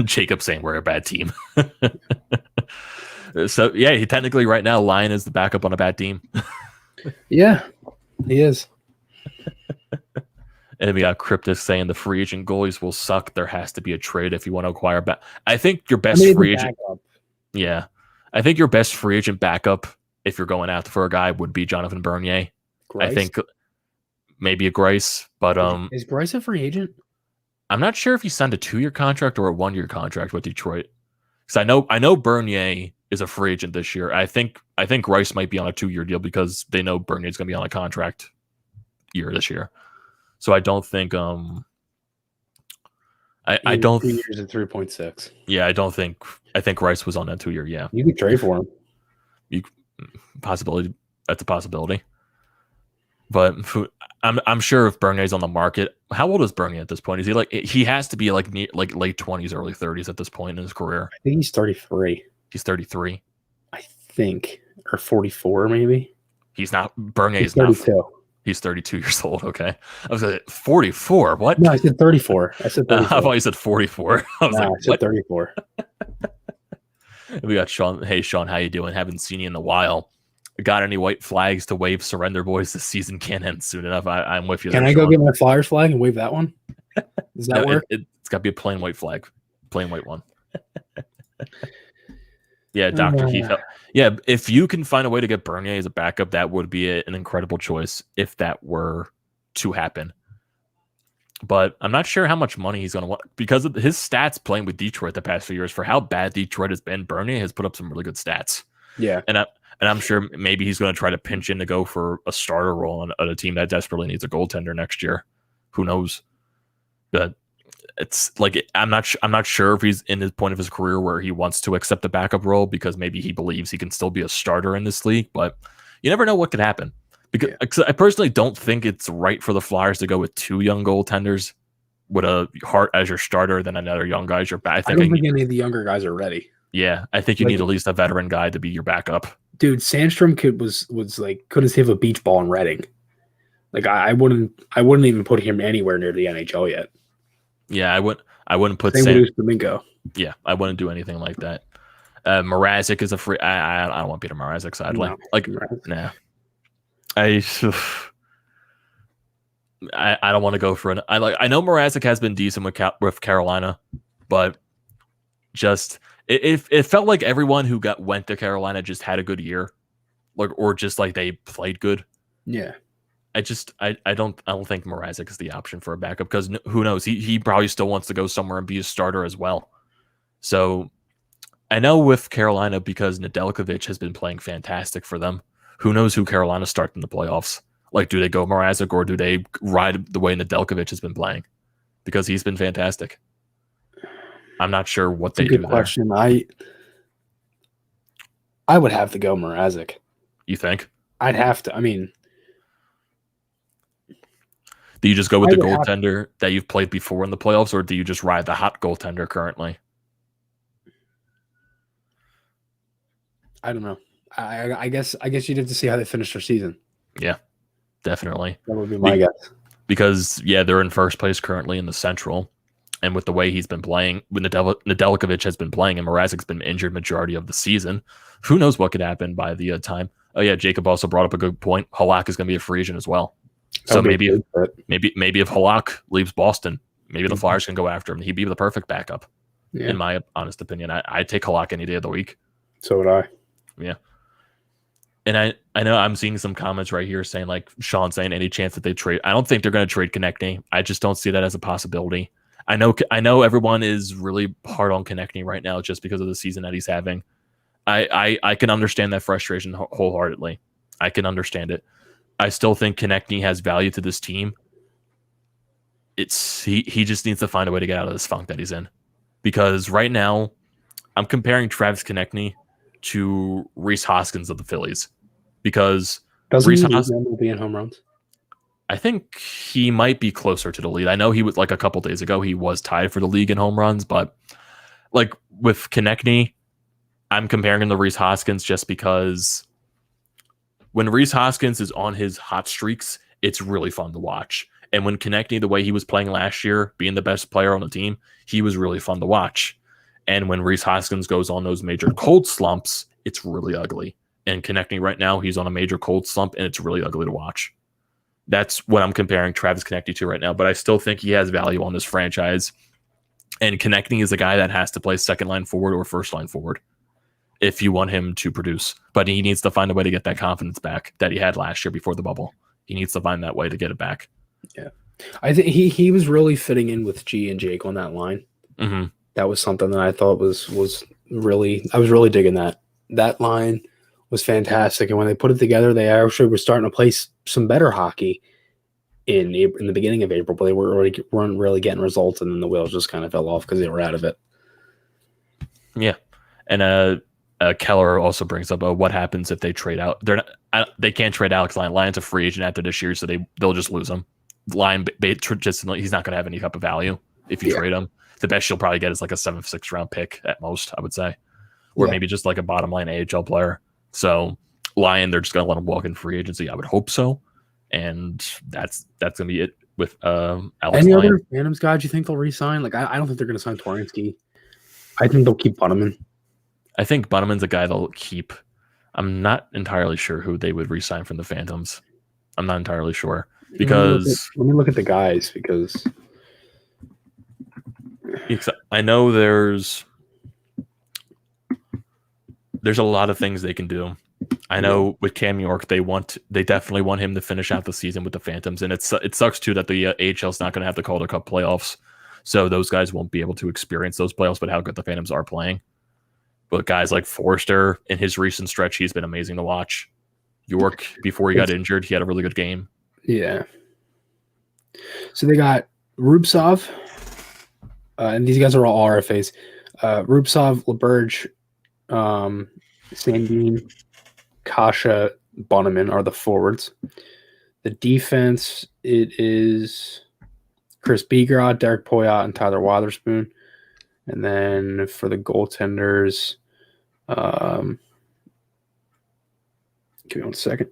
Jacob saying we're a bad team. So yeah, he technically right now Lyon is the backup on a bad team. Yeah, he is. And we got Cryptic saying the free agent goalies will suck. There has to be a trade if you want to acquire back. I think your best free agent. Yeah, I think your best free agent backup if you're going out for a guy would be Jonathan Bernier. Grice? I think maybe a Grice, but is Grice a free agent? I'm not sure if he signed a 2-year contract or a 1-year contract with Detroit. Because I know Bernier is a free agent this year. I think Grice might be on a 2-year deal because they know Bernier's going to be on a contract year this year. So I don't think I don't 2 years at 3.6. Yeah, I think Grice was on that 2-year. Yeah, you could trade for him. Possibility. That's a possibility. But I'm sure if Bernier's on the market, how old is Bernier at this point? Is he has to be like late 20s, early 30s at this point in his career? I think he's 33. He's 33. I think, or 44 maybe. He's not. Bernier's 32. Not. He's 32 years old. Okay, I was like 44. What? No, I said 34. I said 34. I thought you said 44. I said 34. We got Sean. Hey, Sean, how you doing? Haven't seen you in a while. Got any white flags to wave? Surrender, boys. The season can't end soon enough. I'm with you. Can I go get my Flyers flag and wave that one? Does that work? It's got to be a plain white flag, plain white one. Yeah, Dr. Heath. Yeah, if you can find a way to get Bernier as a backup, that would be an incredible choice if that were to happen. But I'm not sure how much money he's going to want because of his stats playing with Detroit the past few years. For how bad Detroit has been, Bernier has put up some really good stats. Yeah, and I'm sure maybe he's going to try to pinch in to go for a starter role on a team that desperately needs a goaltender next year. Who knows? But it's like I'm not sure if he's in the point of his career where he wants to accept the backup role because maybe he believes he can still be a starter in this league, but you never know what could happen. Because I personally don't think it's right for the Flyers to go with 2 young goaltenders with a Hart as your starter, then another young guy as your back. I don't think any of the younger guys are ready. Yeah, I think you need at least a veteran guy to be your backup. Dude, Sandstrom was like couldn't save a beach ball in Reading. Like I wouldn't even put him anywhere near the NHL yet. Yeah, I wouldn't put Domingo. Yeah, I wouldn't do anything like that. Mrazek is a free. I don't want Peter Mrazek, sadly. Nah. I don't want to go for an. I know Mrazek has been decent with Carolina, but just it felt like everyone who went to Carolina just had a good year, or just like they played good. Yeah. I don't think Mrazek is the option for a backup because who knows, he probably still wants to go somewhere and be a starter as well. So I know with Carolina, because Nedeljkovic has been playing fantastic for them. Who knows who Carolina starts in the playoffs? Like, do they go Mrazek or do they ride the way Nedeljkovic has been playing? Because he's been fantastic. I'm not sure what they do question. There. I would have to go Mrazek. You think? I'd have to. I mean, do you just go with the goaltender that you've played before in the playoffs, or do you just ride the hot goaltender currently? I don't know. I guess you'd have to see how they finish their season. Yeah, definitely. That would be my guess. Because they're in first place currently in the Central, and with the way he's been playing, when Nedeljkovic has been playing, and Mrazek's been injured majority of the season, who knows what could happen by the time? Oh yeah, Jacob also brought up a good point. Halak is going to be a free agent as well. So maybe if Halak leaves Boston, maybe the Flyers can go after him. He'd be the perfect backup, in my honest opinion. I'd take Halak any day of the week. So would I. Yeah. And I know I'm seeing some comments right here saying, like Sean saying, any chance that they trade? I don't think they're going to trade Konechny. I just don't see that as a possibility. I know everyone is really hard on Konechny right now just because of the season that he's having. I can understand that frustration wholeheartedly. I can understand it. I still think Konechny has value to this team. He just needs to find a way to get out of this funk that he's in. Because right now, I'm comparing Travis Konechny to Rhys Hoskins of the Phillies. Because Rhys Hoskins will be in home runs. I think he might be closer to the lead. I know he was, like, a couple days ago, he was tied for the league in home runs, but like with Konechny, I'm comparing him to Rhys Hoskins just because when Rhys Hoskins is on his hot streaks, it's really fun to watch. And when Konechny, the way he was playing last year, being the best player on the team, he was really fun to watch. And when Rhys Hoskins goes on those major cold slumps, it's really ugly. And Konechny right now, he's on a major cold slump, and it's really ugly to watch. That's what I'm comparing Travis Konechny to right now. But I still think he has value on this franchise. And Konechny is a guy that has to play second line forward or first line forward if you want him to produce. But he needs to find a way to get that confidence back that he had last year before the bubble. He needs to find that way to get it back. Yeah. I think he was really fitting in with G and Jake on that line. Mm-hmm. That was something that I thought was really – I was really digging that. That line was fantastic. And when they put it together, they actually were starting to play some better hockey in the beginning of April, but they weren't really getting results, and then the wheels just kind of fell off because they were out of it. Yeah. And Keller also brings up what happens if they trade out. They can't trade Alex Lyon. Lyon's a free agent after this year, so they'll just lose him. Lyon, he's not going to have any type of value if you trade him. The best you'll probably get is like a 7th, 6th round pick at most, I would say, or maybe just like a bottom line AHL player. So Lyon, they're just going to let him walk in free agency. I would hope so, and that's going to be it with Alex Any Lyon. other Phantoms guys you think they'll re-sign? Like I don't think they're going to sign Torensky. I think they'll keep Bunneman. I think Bunneman's a guy they'll keep. I'm not entirely sure who they would re-sign from the Phantoms. I'm not entirely sure because let me look at the guys because I know there's a lot of things they can do. I know with Cam York, they definitely want him to finish out the season with the Phantoms, and it sucks too that the AHL is not going to have the Calder Cup playoffs, so those guys won't be able to experience those playoffs. But how good the Phantoms are playing. But guys like Forster, in his recent stretch, he's been amazing to watch. York, before he got injured, he had a really good game. Yeah. So they got Rubtsov, and these guys are all RFAs. Rubtsov, LeBurge, Sandin, Kasha, Bonneman are the forwards. The defense, it is Chris Begrod, Derek Poyot, and Tyler Wotherspoon. And then for the goaltenders, give me 1 second.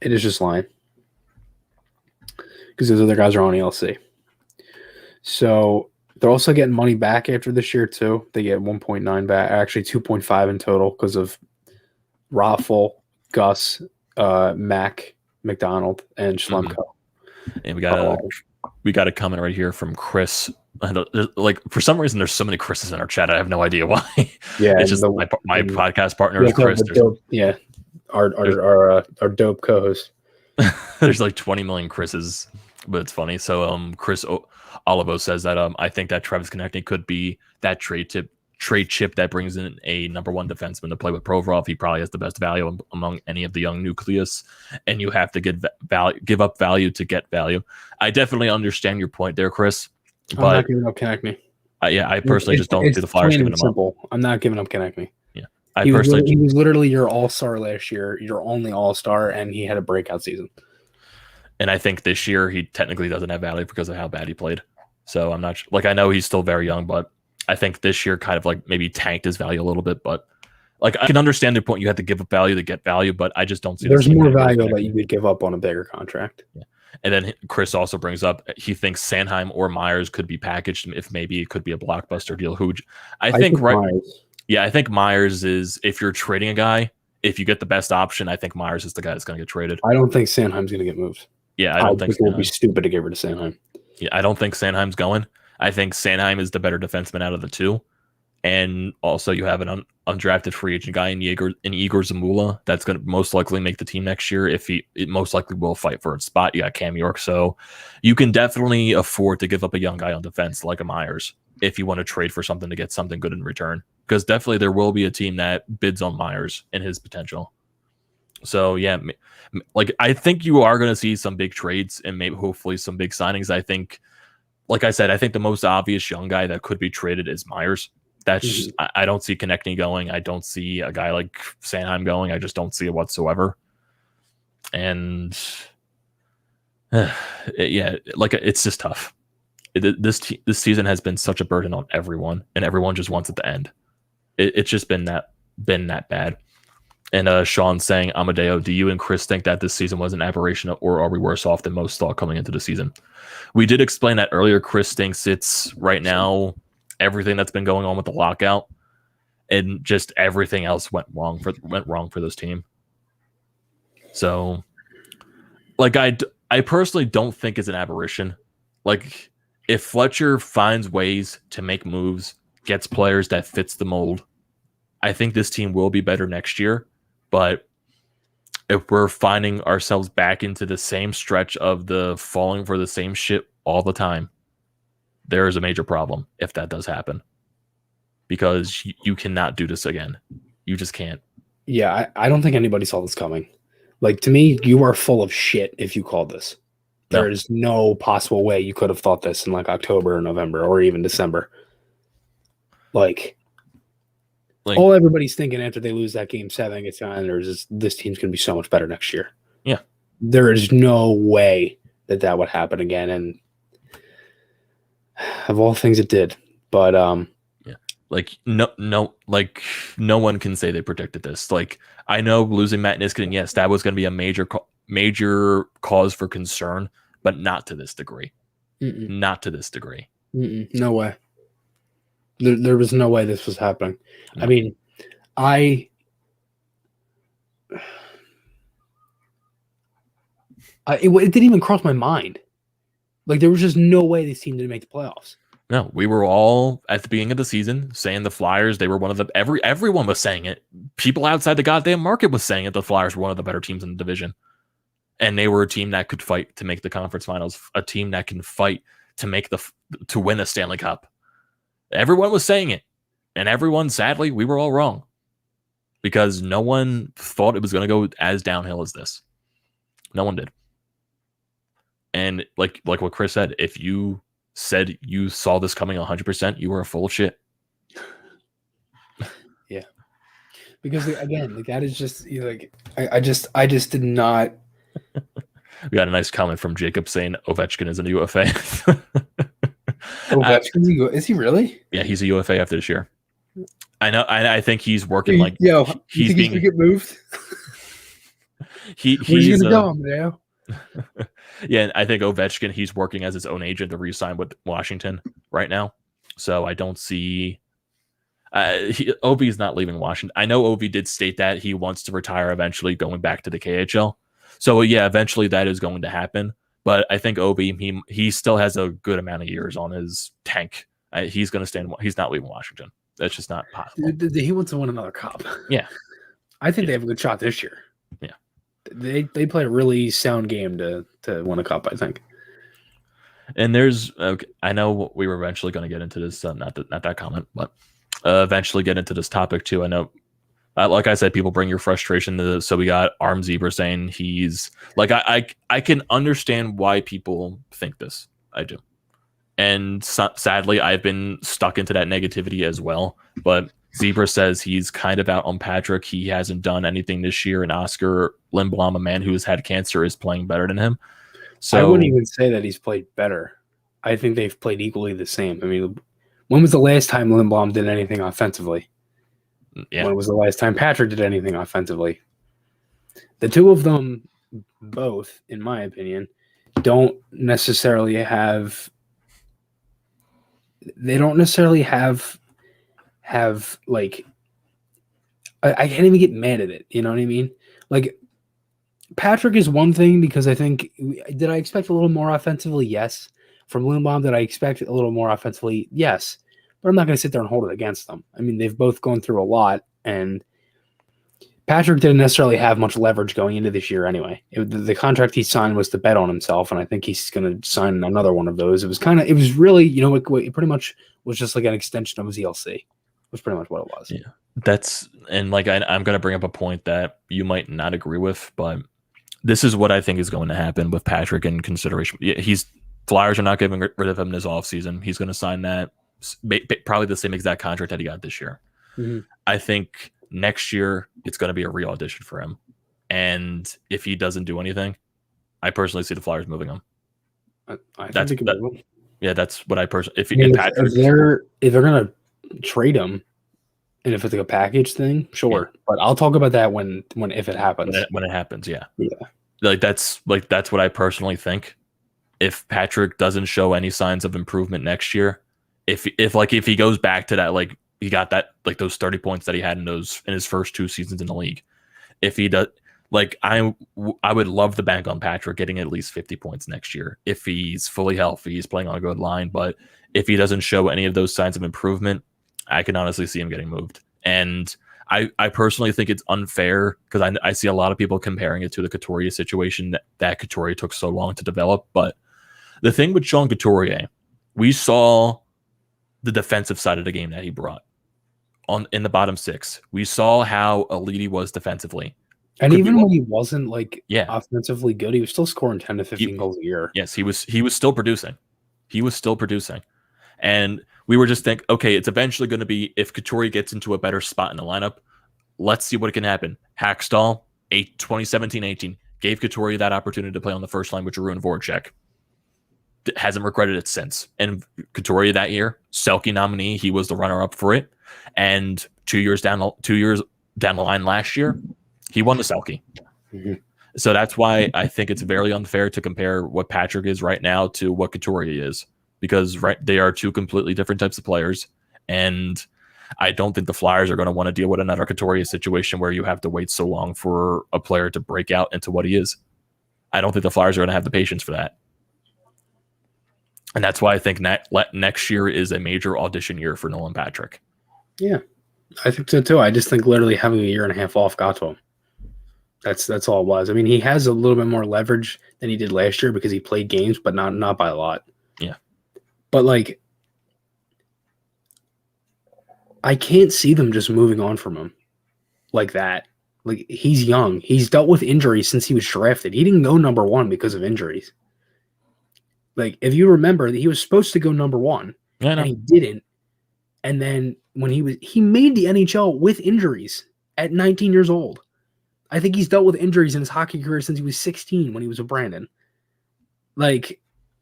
It is just line. Because those other guys are on ELC. So they're also getting money back after this year, too. They get 1.9 back, actually 2.5 in total because of Raffle, Gus, Mac, McDonald, and Schlemko. And we got a comment right here from Chris. Like, for some reason, there's so many Chris's in our chat. I have no idea why. Yeah, it's just my podcast partner is Chris. Our dope co-host. There's like 20 million Chris's, but it's funny. So Chris Olivo says that I think that Travis Konechny could be that trade chip that brings in a number one defenseman to play with Provorov. He probably has the best value among any of the young nucleus, and you have to give up value to get value. I definitely understand your point there, Chris. But I'm not giving up Konechny. I personally just don't see the Flyers giving him up. I'm not giving up Konechny. Yeah, he was literally your all-star last year, your only all-star, and he had a breakout season. And I think this year he technically doesn't have value because of how bad he played. So I'm not like, I know he's still very young, but I think this year kind of like maybe tanked his value a little bit. But like, I can understand the point you have to give up value to get value, but I just don't see there's more value that you could give up on a bigger contract. Yeah. And then Chris also brings up he thinks Sanheim or Myers could be packaged if maybe it could be a blockbuster deal. I think Myers. Yeah, I think Myers is, if you're trading a guy, if you get the best option, I think Myers is the guy that's going to get traded. I don't think Sanheim's going to get moved. Yeah, I don't think it would be stupid to get rid of Sanheim. Yeah, I don't think Sanheim's going. I think Sanheim is the better defenseman out of the two. And also you have an undrafted free agent guy in Igor Zamula that's going to most likely make the team next year. It most likely will fight for its spot. You got Cam York. So you can definitely afford to give up a young guy on defense like a Myers if you want to trade for something to get something good in return. Because definitely there will be a team that bids on Myers and his potential. So yeah, like I think you are going to see some big trades and maybe hopefully some big signings. I think, like I said, I think the most obvious young guy that could be traded is Myers. That's I don't see Konechny going. I don't see a guy like Sanheim going. I just don't see it whatsoever. And it's just tough. This season has been such a burden on everyone, and everyone just wants it to end. It's just been that bad. And Sean saying, Amedeo, do you and Chris think that this season was an aberration, or are we worse off than most thought coming into the season? We did explain that earlier. Chris thinks it's right now everything that's been going on with the lockout and just everything else went wrong for this team. So, like, I personally don't think it's an aberration. Like, if Fletcher finds ways to make moves, gets players that fits the mold, I think this team will be better next year. But if we're finding ourselves back into the same stretch of the falling for the same shit all the time, there is a major problem if that does happen. Because you cannot do this again. You just can't. Yeah, I don't think anybody saw this coming. Like, to me, you are full of shit if you called this. There is no possible way you could have thought this in like October or November or even December. Like all everybody's thinking after they lose that game 7 against the Islanders is this team's going to be so much better next year. Yeah. There is no way that would happen again. And of all things it did. But no one can say they predicted this. Like, I know losing Matt Niskanen, yes, that was going to be a major cause for concern, but not to this degree. Not to this degree. No way. There was no way this was happening. No. I mean, it didn't even cross my mind. Like, there was just no way this team didn't make the playoffs. No, we were all at the beginning of the season saying the Flyers, they were one of the everyone was saying it. People outside the goddamn market was saying it. The Flyers were one of the better teams in the division. And they were a team that could fight to make the conference finals, a team that can fight to win a Stanley Cup. Everyone was saying it. And everyone, sadly, we were all wrong. Because no one thought it was going to go as downhill as this. No one did. And like what Chris said, if you said you saw this coming 100%, you were full of shit. Yeah. Because again, like that is just like I just did not. We got a nice comment from Jacob saying Ovechkin is a UFA. Ovechkin, is he really? Yeah, he's a UFA after this year. I know. I think he's working like he's being gonna get moved. He's gonna go now. Yeah, I think Ovechkin, he's working as his own agent to re-sign with Washington right now. So I don't see. Ovi's not leaving Washington. I know Ovi did state that he wants to retire eventually, going back to the KHL. So yeah, eventually that is going to happen. But I think Ovi, he still has a good amount of years on his tank. He's going to stay. He's not leaving Washington. That's just not possible. He wants to win another cup. Yeah, I think they have a good shot this year. Yeah, they play a really sound game to win a cup, I think. And there's, I know we were eventually going to get into this, not that comment, but eventually get into this topic too. I know, like I said, people bring your frustration to this. So we got Arm Zebra saying he's like, I can understand why people think this. I do. And sadly, I've been stuck into that negativity as well. But Zebra says he's kind of out on Patrick. He hasn't done anything this year. And Oscar Lindblom, a man who has had cancer, is playing better than him. So I wouldn't even say that he's played better. I think they've played equally the same. I mean, when was the last time Lindblom did anything offensively? Yeah. When was the last time Patrick did anything offensively? The two of them, both, in my opinion, don't necessarily have. They don't necessarily have like. I can't even get mad at it. You know what I mean? Like, Patrick is one thing because I think. Did I expect a little more offensively? Yes. From Lindblom, did I expect a little more offensively? Yes. But I'm not going to sit there and hold it against them. I mean, they've both gone through a lot, and Patrick didn't necessarily have much leverage going into this year anyway. The contract he signed was to bet on himself, and I think he's going to sign another one of those. It was really, it pretty much was just like an extension of ZLC. Was pretty much what it was. Yeah, I'm going to bring up a point that you might not agree with, but this is what I think is going to happen with Patrick in consideration. Flyers are not getting rid of him this offseason. He's going to sign that probably the same exact contract that he got this year. Mm-hmm. I think next year it's going to be a re-audition for him. And if he doesn't do anything, I personally see the Flyers moving him. That's what I personally. If they're going to trade him, and if it's like a package thing, sure. Yeah. But I'll talk about that if it happens. When it happens, yeah. That's what I personally think. If Patrick doesn't show any signs of improvement next year, if he goes back to that, like he got that, like those 30 points that he had in his first 2 seasons in the league, if he does, like I would love to bank on Patrick getting at least 50 points next year if he's fully healthy, he's playing on a good line. But if he doesn't show any of those signs of improvement, I can honestly see him getting moved. And I personally think it's unfair because I see a lot of people comparing it to the Couturier situation that Couturier took so long to develop. But the thing with Sean Couturier, we saw the defensive side of the game that he brought in the bottom 6. We saw how elite he was defensively. And even when he wasn't offensively good, he was still scoring 10 to 15 goals a year. Yes, he was still producing. And we were just thinking, okay, it's eventually going to be if Couturier gets into a better spot in the lineup, let's see what can happen. Hackstall, 2017-18, gave Couturier that opportunity to play on the first line with Giroux and Voracek. Hasn't regretted it since. And Couturier that year, Selke nominee, he was the runner-up for it. And 2 years down the line last year, he won the Selke. Mm-hmm. So that's why I think it's very unfair to compare what Patrick is right now to what Couturier is, because they are two completely different types of players. And I don't think the Flyers are going to want to deal with another Couturier situation where you have to wait so long for a player to break out into what he is. I don't think the Flyers are going to have the patience for that. And that's why I think next year is a major audition year for Nolan Patrick. Yeah, I think so too. I just think literally having a year and a half off got to him. That's all it was. I mean, he has a little bit more leverage than he did last year because he played games, but not by a lot. Yeah. But like, I can't see them just moving on from him like that. Like, he's young. He's dealt with injuries since he was drafted. He didn't go number 1 because of injuries. Like, if you remember, he was supposed to go number one, and he didn't. And then when he made the NHL with injuries at 19 years old. I think he's dealt with injuries in his hockey career since he was 16 when he was with Brandon. Like,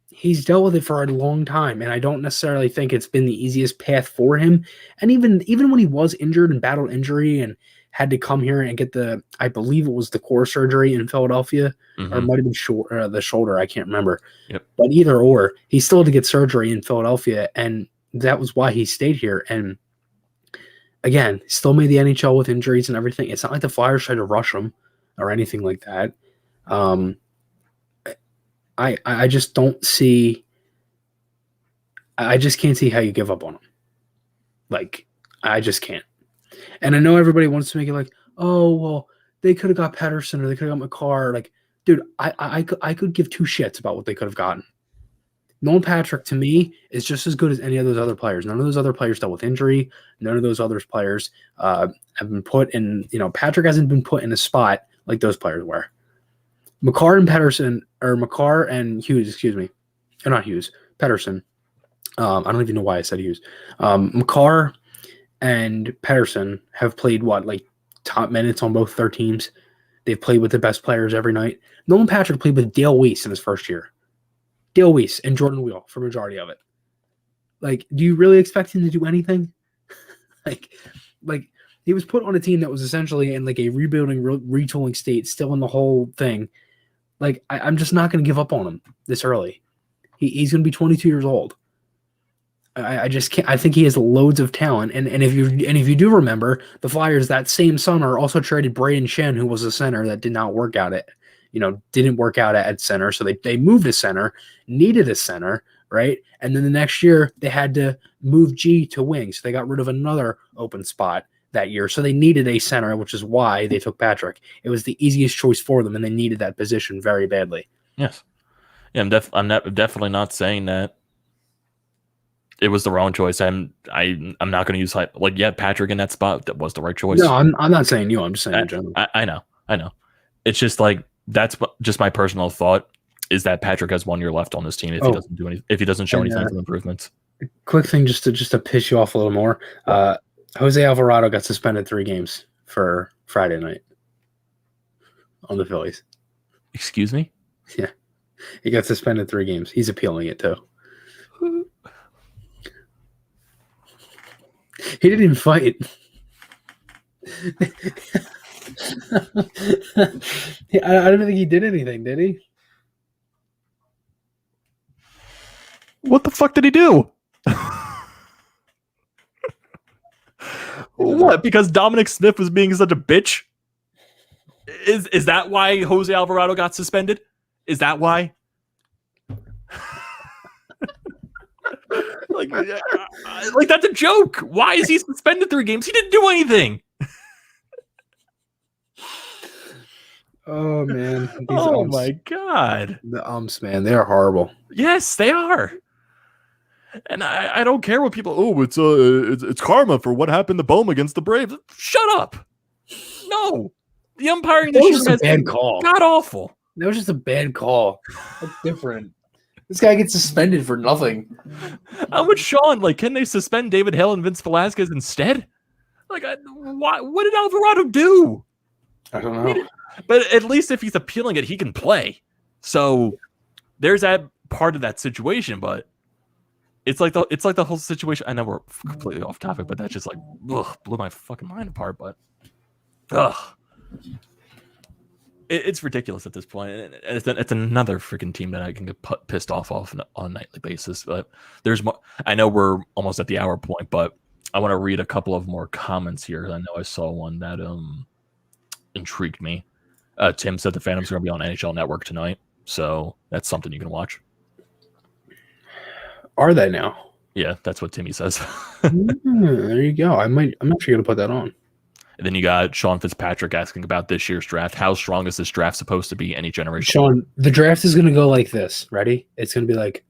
he's dealt with it for a long time, and I don't necessarily think it's been the easiest path for him. And even when he was injured and battled injury and had to come here and get I believe it was the core surgery in Philadelphia, or it might have been the shoulder, I can't remember. Yep. But either or, he still had to get surgery in Philadelphia, and that was why he stayed here. And again, still made the NHL with injuries and everything. It's not like the Flyers tried to rush him or anything like that. I just don't see. I just can't see how you give up on him. Like, I just can't. And I know everybody wants to make it like, oh, well, they could have got Pettersson or they could have got Maher. Like, dude, I could give two shits about what they could have gotten. Nolan Patrick, to me, is just as good as any of those other players. None of those other players dealt with injury. None of those other players have been put in, Patrick hasn't been put in a spot like those players were. Maher and Hughes, excuse me. Or not Hughes, Pettersson. I don't even know why I said Hughes. Maher and Pettersson have played, top minutes on both their teams. They've played with the best players every night. Nolan Patrick played with Dale Weiss in his first year. Dale Weiss and Jordan Wheel for majority of it. Like, do you really expect him to do anything? like he was put on a team that was essentially in like a rebuilding, retooling state, still in the whole thing. Like, I'm just not going to give up on him this early. He's going to be 22 years old. I just can't. I think he has loads of talent, and if you do remember, the Flyers that same summer also traded Braden Shen, who was a center that did not work out didn't work out at center, so they moved a center, needed a center, right? And then the next year they had to move G to wing, so they got rid of another open spot that year. So they needed a center, which is why they took Patrick. It was the easiest choice for them, and they needed that position very badly. Yes, yeah, I'm definitely not saying that it was the wrong choice. I'm not going to use Patrick in that spot. That was the right choice. No, I'm not saying you. I'm just saying in general. I know. It's just like that's just my personal thought is that Patrick has 1 year left on this team if he doesn't do anything, if he doesn't show any signs of improvements. Quick thing, just to piss you off a little more. Jose Alvarado got suspended 3 games for Friday night on the Phillies. Excuse me? Yeah, he got suspended 3 games. He's appealing it too. He didn't even fight. I don't think he did anything, did he? What the fuck did he do? What? Because Dominic Smith was being such a bitch? Is that why Jose Alvarado got suspended? Is that why? Like that's a joke. Why is he suspended 3 games? He didn't do anything. Oh man! My god! The umps, man, they are horrible. Yes, they are. And I don't care what people. Oh, it's karma for what happened to Bohm against the Braves. Shut up. No, the umpiring this year has been god awful. That was just a bad call. That's different. This guy gets suspended for nothing. I'm with Sean. Like, can they suspend David Hale and Vince Velasquez instead? Like, what did Alvarado do? I don't know. But at least if he's appealing it, he can play. So there's that part of that situation. But it's like the whole situation. I know we're completely off topic, but that just blew my fucking mind apart. But it's ridiculous at this point. It's another freaking team that I can get pissed off on a nightly basis. But there's more. I know we're almost at the hour point, but I want to read a couple of more comments here. I know I saw one that intrigued me. Tim said the Phantoms are going to be on NHL Network tonight, so that's something you can watch. Are they now? Yeah, that's what Timmy says. There you go. I'm actually going to put that on. And then you got Sean Fitzpatrick asking about this year's draft. How strong is this draft supposed to be? Any generation? Sean, the draft is going to go like this. Ready? It's going to be like,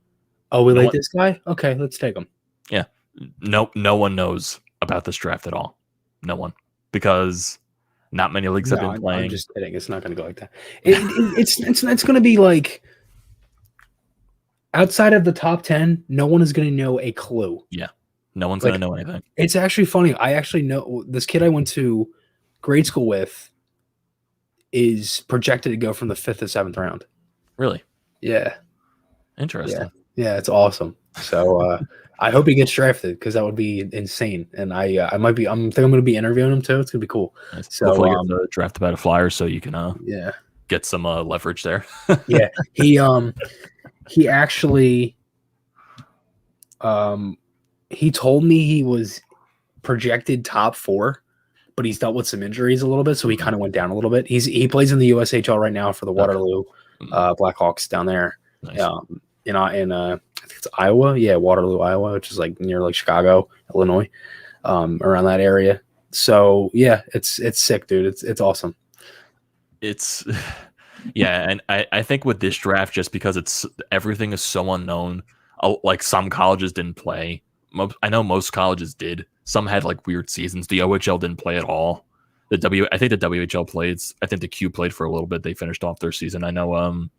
oh, we like this guy? Okay, let's take him. Yeah. No one knows about this draft at all. No one. Because not many leagues have been playing. I'm just kidding. It's not going to go like that. It's going to be like outside of the top 10, no one is going to know a clue. Yeah. No one's going to know anything. It's actually funny. I actually know this kid I went to grade school with is projected to go from the 5th to 7th round. Really? Yeah. Interesting. Yeah, it's awesome. So I hope he gets drafted because that would be insane. And I think I'm going to be interviewing him too. It's going to be cool. Nice. So hopefully get the draft about a flyer so you can get some leverage there. Yeah. He actually he told me he was projected top 4, but he's dealt with some injuries a little bit, so he kind of went down a little bit. He plays in the USHL right now for the Waterloo Blackhawks down there. Nice. In I think it's Iowa. Yeah, Waterloo, Iowa, which is like near like Chicago, Illinois, around that area. So yeah, it's sick, dude. It's awesome. It's yeah, and I think with this draft, just because everything is so unknown, like some colleges didn't play. I know most colleges did. Some had like weird seasons. The OHL didn't play at all. I think the WHL played. I think the Q played for a little bit. They finished off their season. I know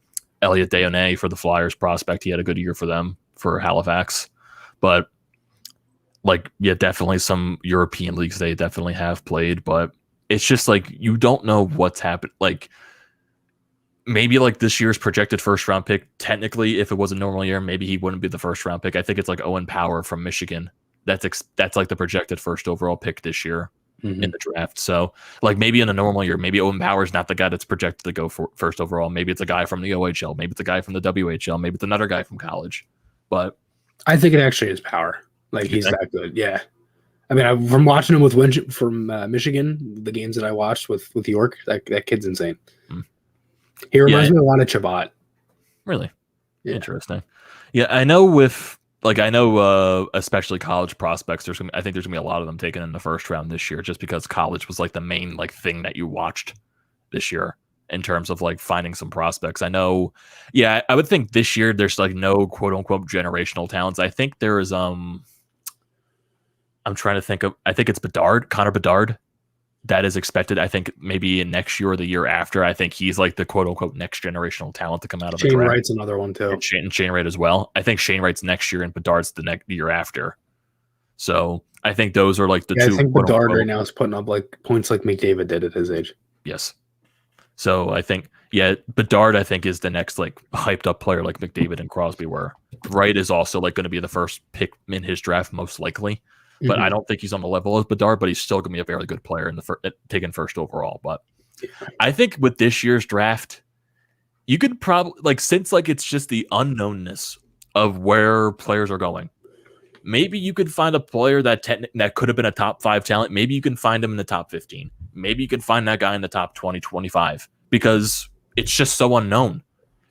Elliot Deoné for the Flyers prospect. He had a good year for them for Halifax. But like, yeah, definitely some European leagues they definitely have played. But it's just like you don't know what's happened. Like maybe like this year's projected first round pick, technically, if it was a normal year, maybe he wouldn't be the first round pick. I think it's like Owen Power from Michigan. That's like the projected first overall pick this year in the draft. So like maybe in a normal year, maybe Owen Power is not the guy that's projected to go for first overall. Maybe it's a guy from the OHL. Maybe it's a guy from the WHL. Maybe it's another guy from college. But I think it actually is Power. Like he's that good. Yeah. I mean, from watching him with from Michigan, the games that I watched with York, that kid's insane. He reminds me a lot of Chabot. Really? Yeah. Interesting. Yeah, I know especially college prospects, I think there's gonna be a lot of them taken in the first round this year, just because college was like the main like thing that you watched this year in terms of like finding some prospects. I know, yeah, I would think this year there's like no quote unquote generational talents. I think there is I'm trying to think of, I think it's Connor Bedard. That is expected, I think, maybe in next year or the year after. I think he's like the quote-unquote next generational talent to come out of the draft. Shane Wright's another one, too. And Shane Wright as well. I think Shane Wright's next year and Bedard's the year after. So I think those are like the two. I think Bedard right now is putting up like points like McDavid did at his age. Yes. So I think, yeah, Bedard, I think, is the next like hyped up player like McDavid and Crosby were. Wright is also like going to be the first pick in his draft, most likely. But I don't think he's on the level of Bedard, but he's still going to be a very good player in taken first overall. But I think with this year's draft, you could probably since it's just the unknownness of where players are going. Maybe you could find a player that could have been a top 5 talent. Maybe you can find him in the top 15. Maybe you can find that guy in the top 20, 25 because it's just so unknown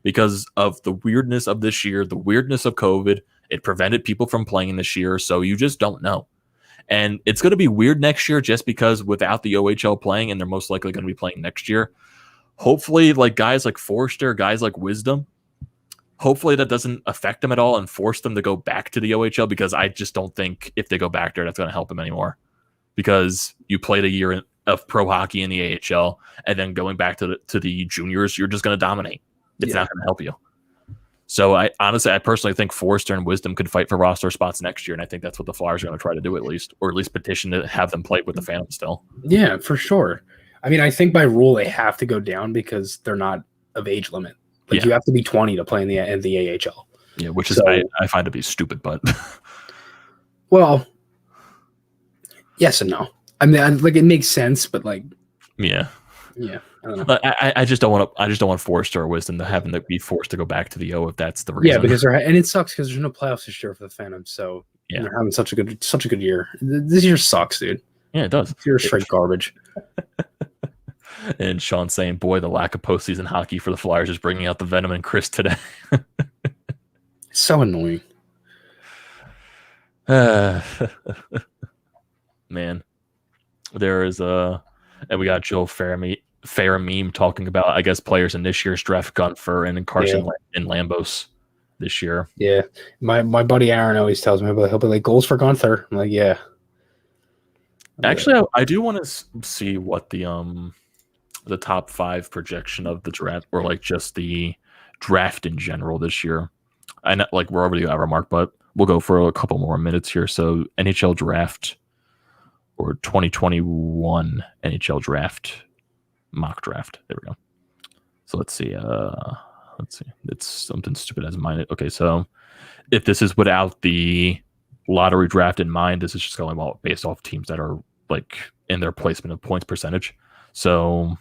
because of the weirdness of this year, the weirdness of COVID. It prevented people from playing this year, so you just don't know. And it's going to be weird next year just because without the OHL playing, and they're most likely going to be playing next year, hopefully like guys like Forrester, guys like Wisdom, hopefully that doesn't affect them at all and force them to go back to the OHL because I just don't think if they go back there, that's going to help them anymore. Because you played a year of pro hockey in the AHL and then going back to the juniors, you're just going to dominate. It's not going to help you. So I personally think Forrester and Wisdom could fight for roster spots next year, and I think that's what the Flyers are going to try to do at least petition to have them play with the Phantoms still. Yeah, for sure. I mean, I think by rule they have to go down because they're not of age limit. You have to be 20 to play in the AHL. Yeah, which is I find to be stupid, but well, yes and no. I mean, it makes sense, but yeah. I don't know. I just don't want Forrester or Wisdom to have them be forced to go back to the O if that's the reason. Yeah, because and it sucks because there's no playoffs this year for the Phantoms. So they're having such a good year. This year sucks, dude. Yeah, it does. This year's straight garbage. And Sean saying, "Boy, the lack of postseason hockey for the Flyers is bringing out the venom in Chris today." It's so annoying. Man, there is and we got Joe Farameme talking about, I guess, players in this year's draft, Gunther and Carson and Lambos this year. Yeah, my buddy Aaron always tells me he'll be like goals for Gunther. I'm like, yeah. Actually, I do want to see what the top 5 projection of the draft or like just the draft in general this year. I know, like, we're over the hour mark, but we'll go for a couple more minutes here. So NHL draft or 2021 NHL draft mock draft. There we go. So let's see. It's something stupid as mine. Okay, so if this is without the lottery draft in mind, this is just going based off teams that are like in their placement of points percentage. So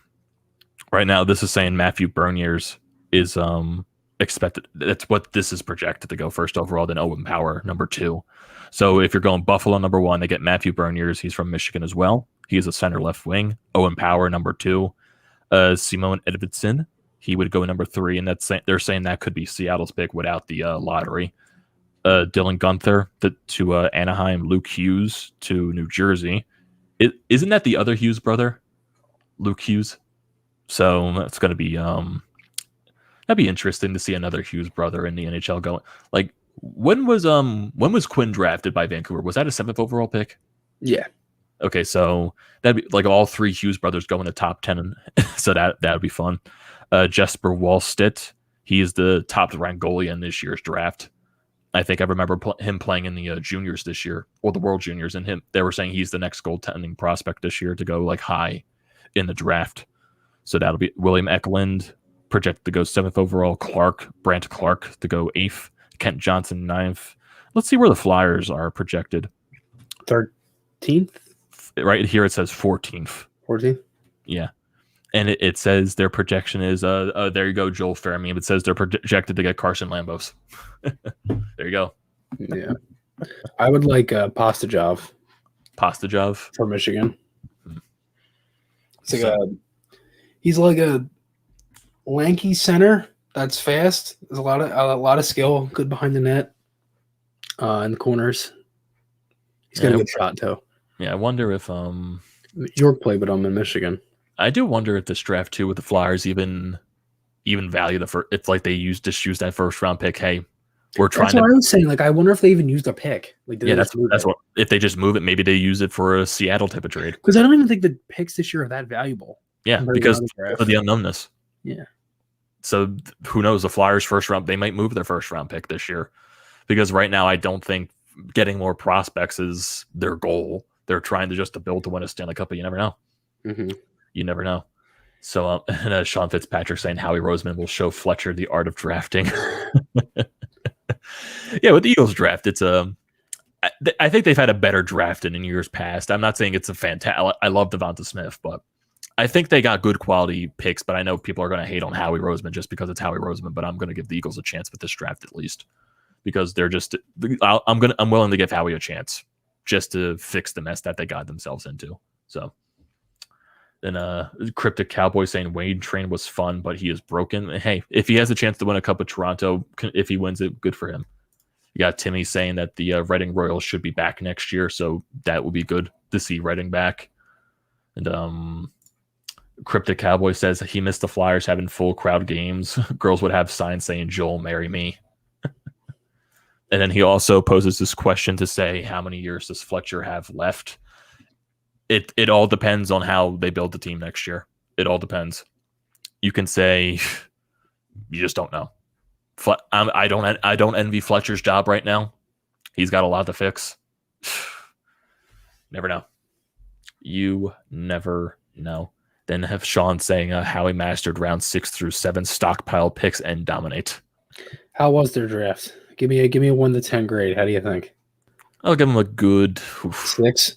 right now, this is saying Matthew Beniers is expected. That's what this is projected to go first overall. Then Owen Power number 2. So if you're going Buffalo number 1, they get Matthew Beniers. He's from Michigan as well. He is a center left wing. Owen Power number 2. Simone Edvinsson, he would go number 3, and they're saying that could be Seattle's pick without the lottery. Dylan Guenther to Anaheim. Luke Hughes to New Jersey. Isn't that the other Hughes brother, Luke Hughes? So that's going to be that'd be interesting to see another Hughes brother in the NHL going. Like, when was Quinn drafted by Vancouver? Was that a 7th overall pick? Yeah. Okay, so that'd be like all 3 Hughes brothers go in the top 10, so that would be fun. Jesper Wallstedt, he is the top ranked goalie in this year's draft. I think I remember him playing in the juniors this year, or the World Juniors, and they were saying he's the next goaltending prospect this year to go like high in the draft. So that'll be William Eklund, projected to go 7th overall. Brant Clark to go 8th. Kent Johnson 9th. Let's see where the Flyers are projected. 13th? Right here it says 14th. 14th? Yeah. And it says their projection is, there you go, Joel Fairmey. It says they're projected to get Carson Lambos. There you go. Yeah. I would like Pastujov for Michigan. It's like he's like a lanky center that's fast. There's a lot of skill, good behind the net, in the corners. He's got a good shot too. Yeah, I wonder if York played with him in Michigan. I do wonder if this draft too with the Flyers even value the first. It's like they use that first round pick. Hey, we're trying. That's what I was saying. Like, I wonder if they even used a pick. Like, that's what. If they just move it, maybe they use it for a Seattle type of trade. Because I don't even think the picks this year are that valuable. Yeah, because of the unknownness. Yeah. So who knows? The Flyers first round, they might move their first round pick this year, because right now I don't think getting more prospects is their goal. They're trying to build to win a Stanley Cup, but you never know. Mm-hmm. You never know. So, and Sean Fitzpatrick saying Howie Roseman will show Fletcher the art of drafting. Yeah, with the Eagles draft, it's I think they've had a better draft than in years past. I'm not saying it's a fantastic. I love Devonta Smith, but I think they got good quality picks. But I know people are going to hate on Howie Roseman just because it's Howie Roseman. But I'm going to give the Eagles a chance with this draft at least, because they're just. I'm willing to give Howie a chance just to fix the mess that they got themselves into. So. Then Cryptic Cowboy saying Wayne Train was fun, but he is broken. Hey, if he has a chance to win a Cup of Toronto, if he wins it, good for him. You got Timmy saying that the Reading Royals should be back next year, so that would be good to see Reading back. And Cryptic Cowboy says he missed the Flyers having full crowd games. Girls would have signs saying Joel, marry me. And then he also poses this question to say, how many years does Fletcher have left? It all depends on how they build the team next year. It all depends. You can say you just don't know. I don't envy Fletcher's job right now. He's got a lot to fix. Never know. You never know. Then have Sean saying how he mastered round 6 through 7 stockpile picks and dominate. How was their draft? Give me a 1 to 10 grade. How do you think? I'll give him a good 6.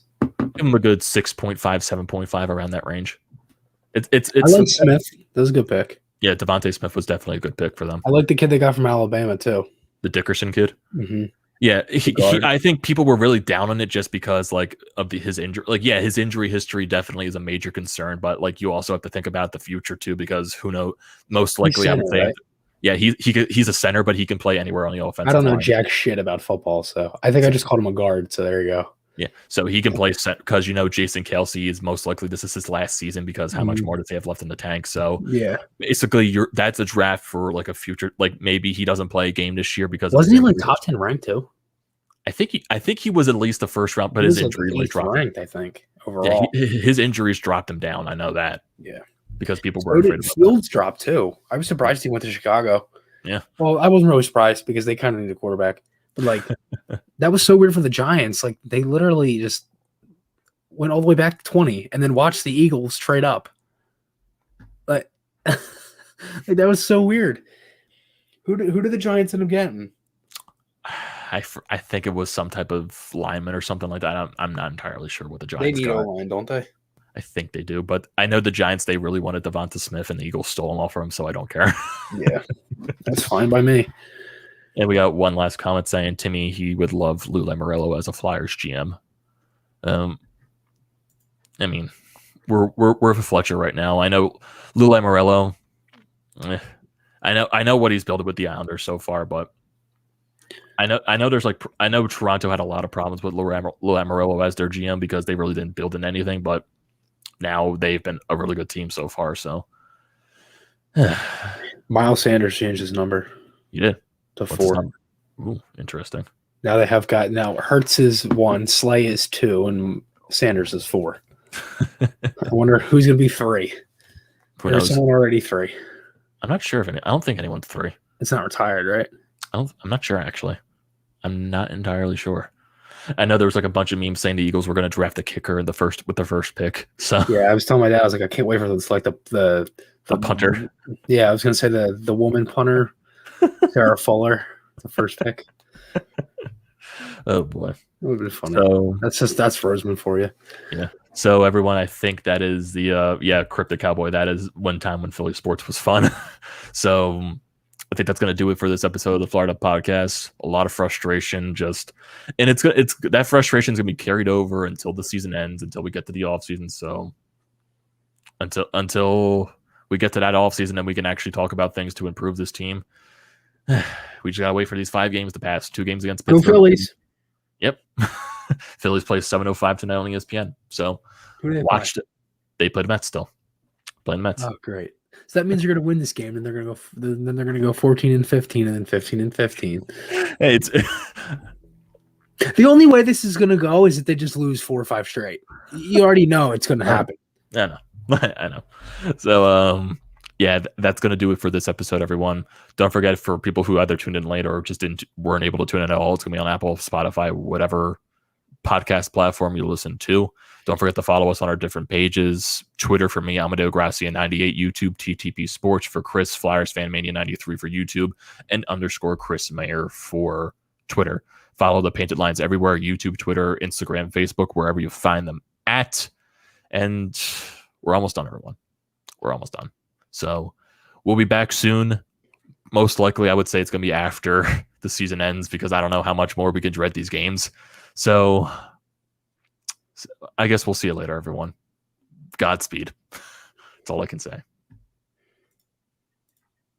Give him a good 6.5, 7.5 around that range. It's I like Smith. That was a good pick. Yeah, Devontae Smith was definitely a good pick for them. I like the kid they got from Alabama too. The Dickerson kid. Mm-hmm. Yeah, I think people were really down on it just because of his injury. Like, yeah, his injury history definitely is a major concern, but like you also have to think about the future too, because who knows? Most likely, I would say, right? Yeah, he's a center, but he can play anywhere on the offensive line. I don't know jack shit about football, so I think I just called him a guard. So there you go. Yeah, so he can play set because Jason Kelce is most likely this is his last season because how much more does he have left in the tank? So yeah, basically that's a draft for like a future. Like maybe he doesn't play a game this year because wasn't he like top 10 ranked too? I think he was at least the first round, but his injury really dropped ranked. I think overall, his injuries dropped him down. I know that. Yeah, because people were afraid of Fields dropped too. I was surprised he went to Chicago. Yeah. Well, I wasn't really surprised because they kind of need a quarterback. But, like, that was so weird for the Giants. Like, they literally just went all the way back to 20 and then watched the Eagles trade up. Like, like that was so weird. Who did the Giants end up getting? I think it was some type of lineman or something like that. I'm not entirely sure what the They Giants need got. O-line, don't they? I think they do, but I know the Giants, they really wanted Devonta Smith, and the Eagles stole him off of him, so I don't care. Yeah, that's fine by me. And we got one last comment saying, Timmy, he would love Lou Lamoriello as a Flyers GM. I mean, we're with Fletcher right now. I know Lou Lamoriello. I know what he's built with the Islanders so far, but I know Toronto had a lot of problems with Lou Lamoriello as their GM because they really didn't build in anything, but now they've been a really good team so far. So Miles Sanders changed his number. You did to What's his 4. number? Ooh, interesting. Now they have got Hertz is 1, Slay is 2, and Sanders is 4. I wonder who's going to be 3. Who There's knows? someone already 3. I'm not sure if I don't think anyone's 3. It's not retired, right? I'm not sure actually. I'm not entirely sure. I know there was like a bunch of memes saying the Eagles were going to draft a kicker with the first pick. So Yeah, I was telling my dad, I was like, I can't wait for this, like the punter. Yeah, I was going to say the woman punter, Sarah Fuller, the first pick. Oh boy, It would have been funny. so That's Roseman for you. yeah. So everyone, I think that is the Cryptic Cowboy. That is one time when Philly sports was fun. So I think that's going to do it for this episode of the Florida Podcast. A lot of frustration, and it's that frustration is going to be carried over until the season ends, until we get to the off season. So until we get to that off season, then we can actually talk about things to improve this team. We just got to wait for these 5 games to pass. 2 games against Go Pittsburgh. Phillies. Yep. Phillies play 7:05 tonight on ESPN. So Who do they watched it. They play the Mets still. Playing the Mets. Oh, great. So that means you're going to win this game, and they're going to go 14-15, and then 15-15. Hey, it's The only way this is going to go is if they just lose 4 or 5 straight. You already know it's going to happen. I know. I know. So yeah, that's going to do it for this episode, everyone. Don't forget, for people who either tuned in late or just weren't able to tune in at all, it's going to be on Apple, Spotify, whatever podcast platform you listen to. Don't forget to follow us on our different pages. Twitter for me, Amedeo Grassia 98, YouTube, TTP Sports for Chris, Flyers Fan Mania 93 for YouTube, and _ Chris Maher for Twitter. Follow the Painted Lines everywhere: YouTube, Twitter, Instagram, Facebook, wherever you find them at. And we're almost done, everyone. We're almost done. So we'll be back soon. Most likely, I would say it's going to be after the season ends, because I don't know how much more we can dread these games. So I guess we'll see you later, everyone. Godspeed. That's all I can say.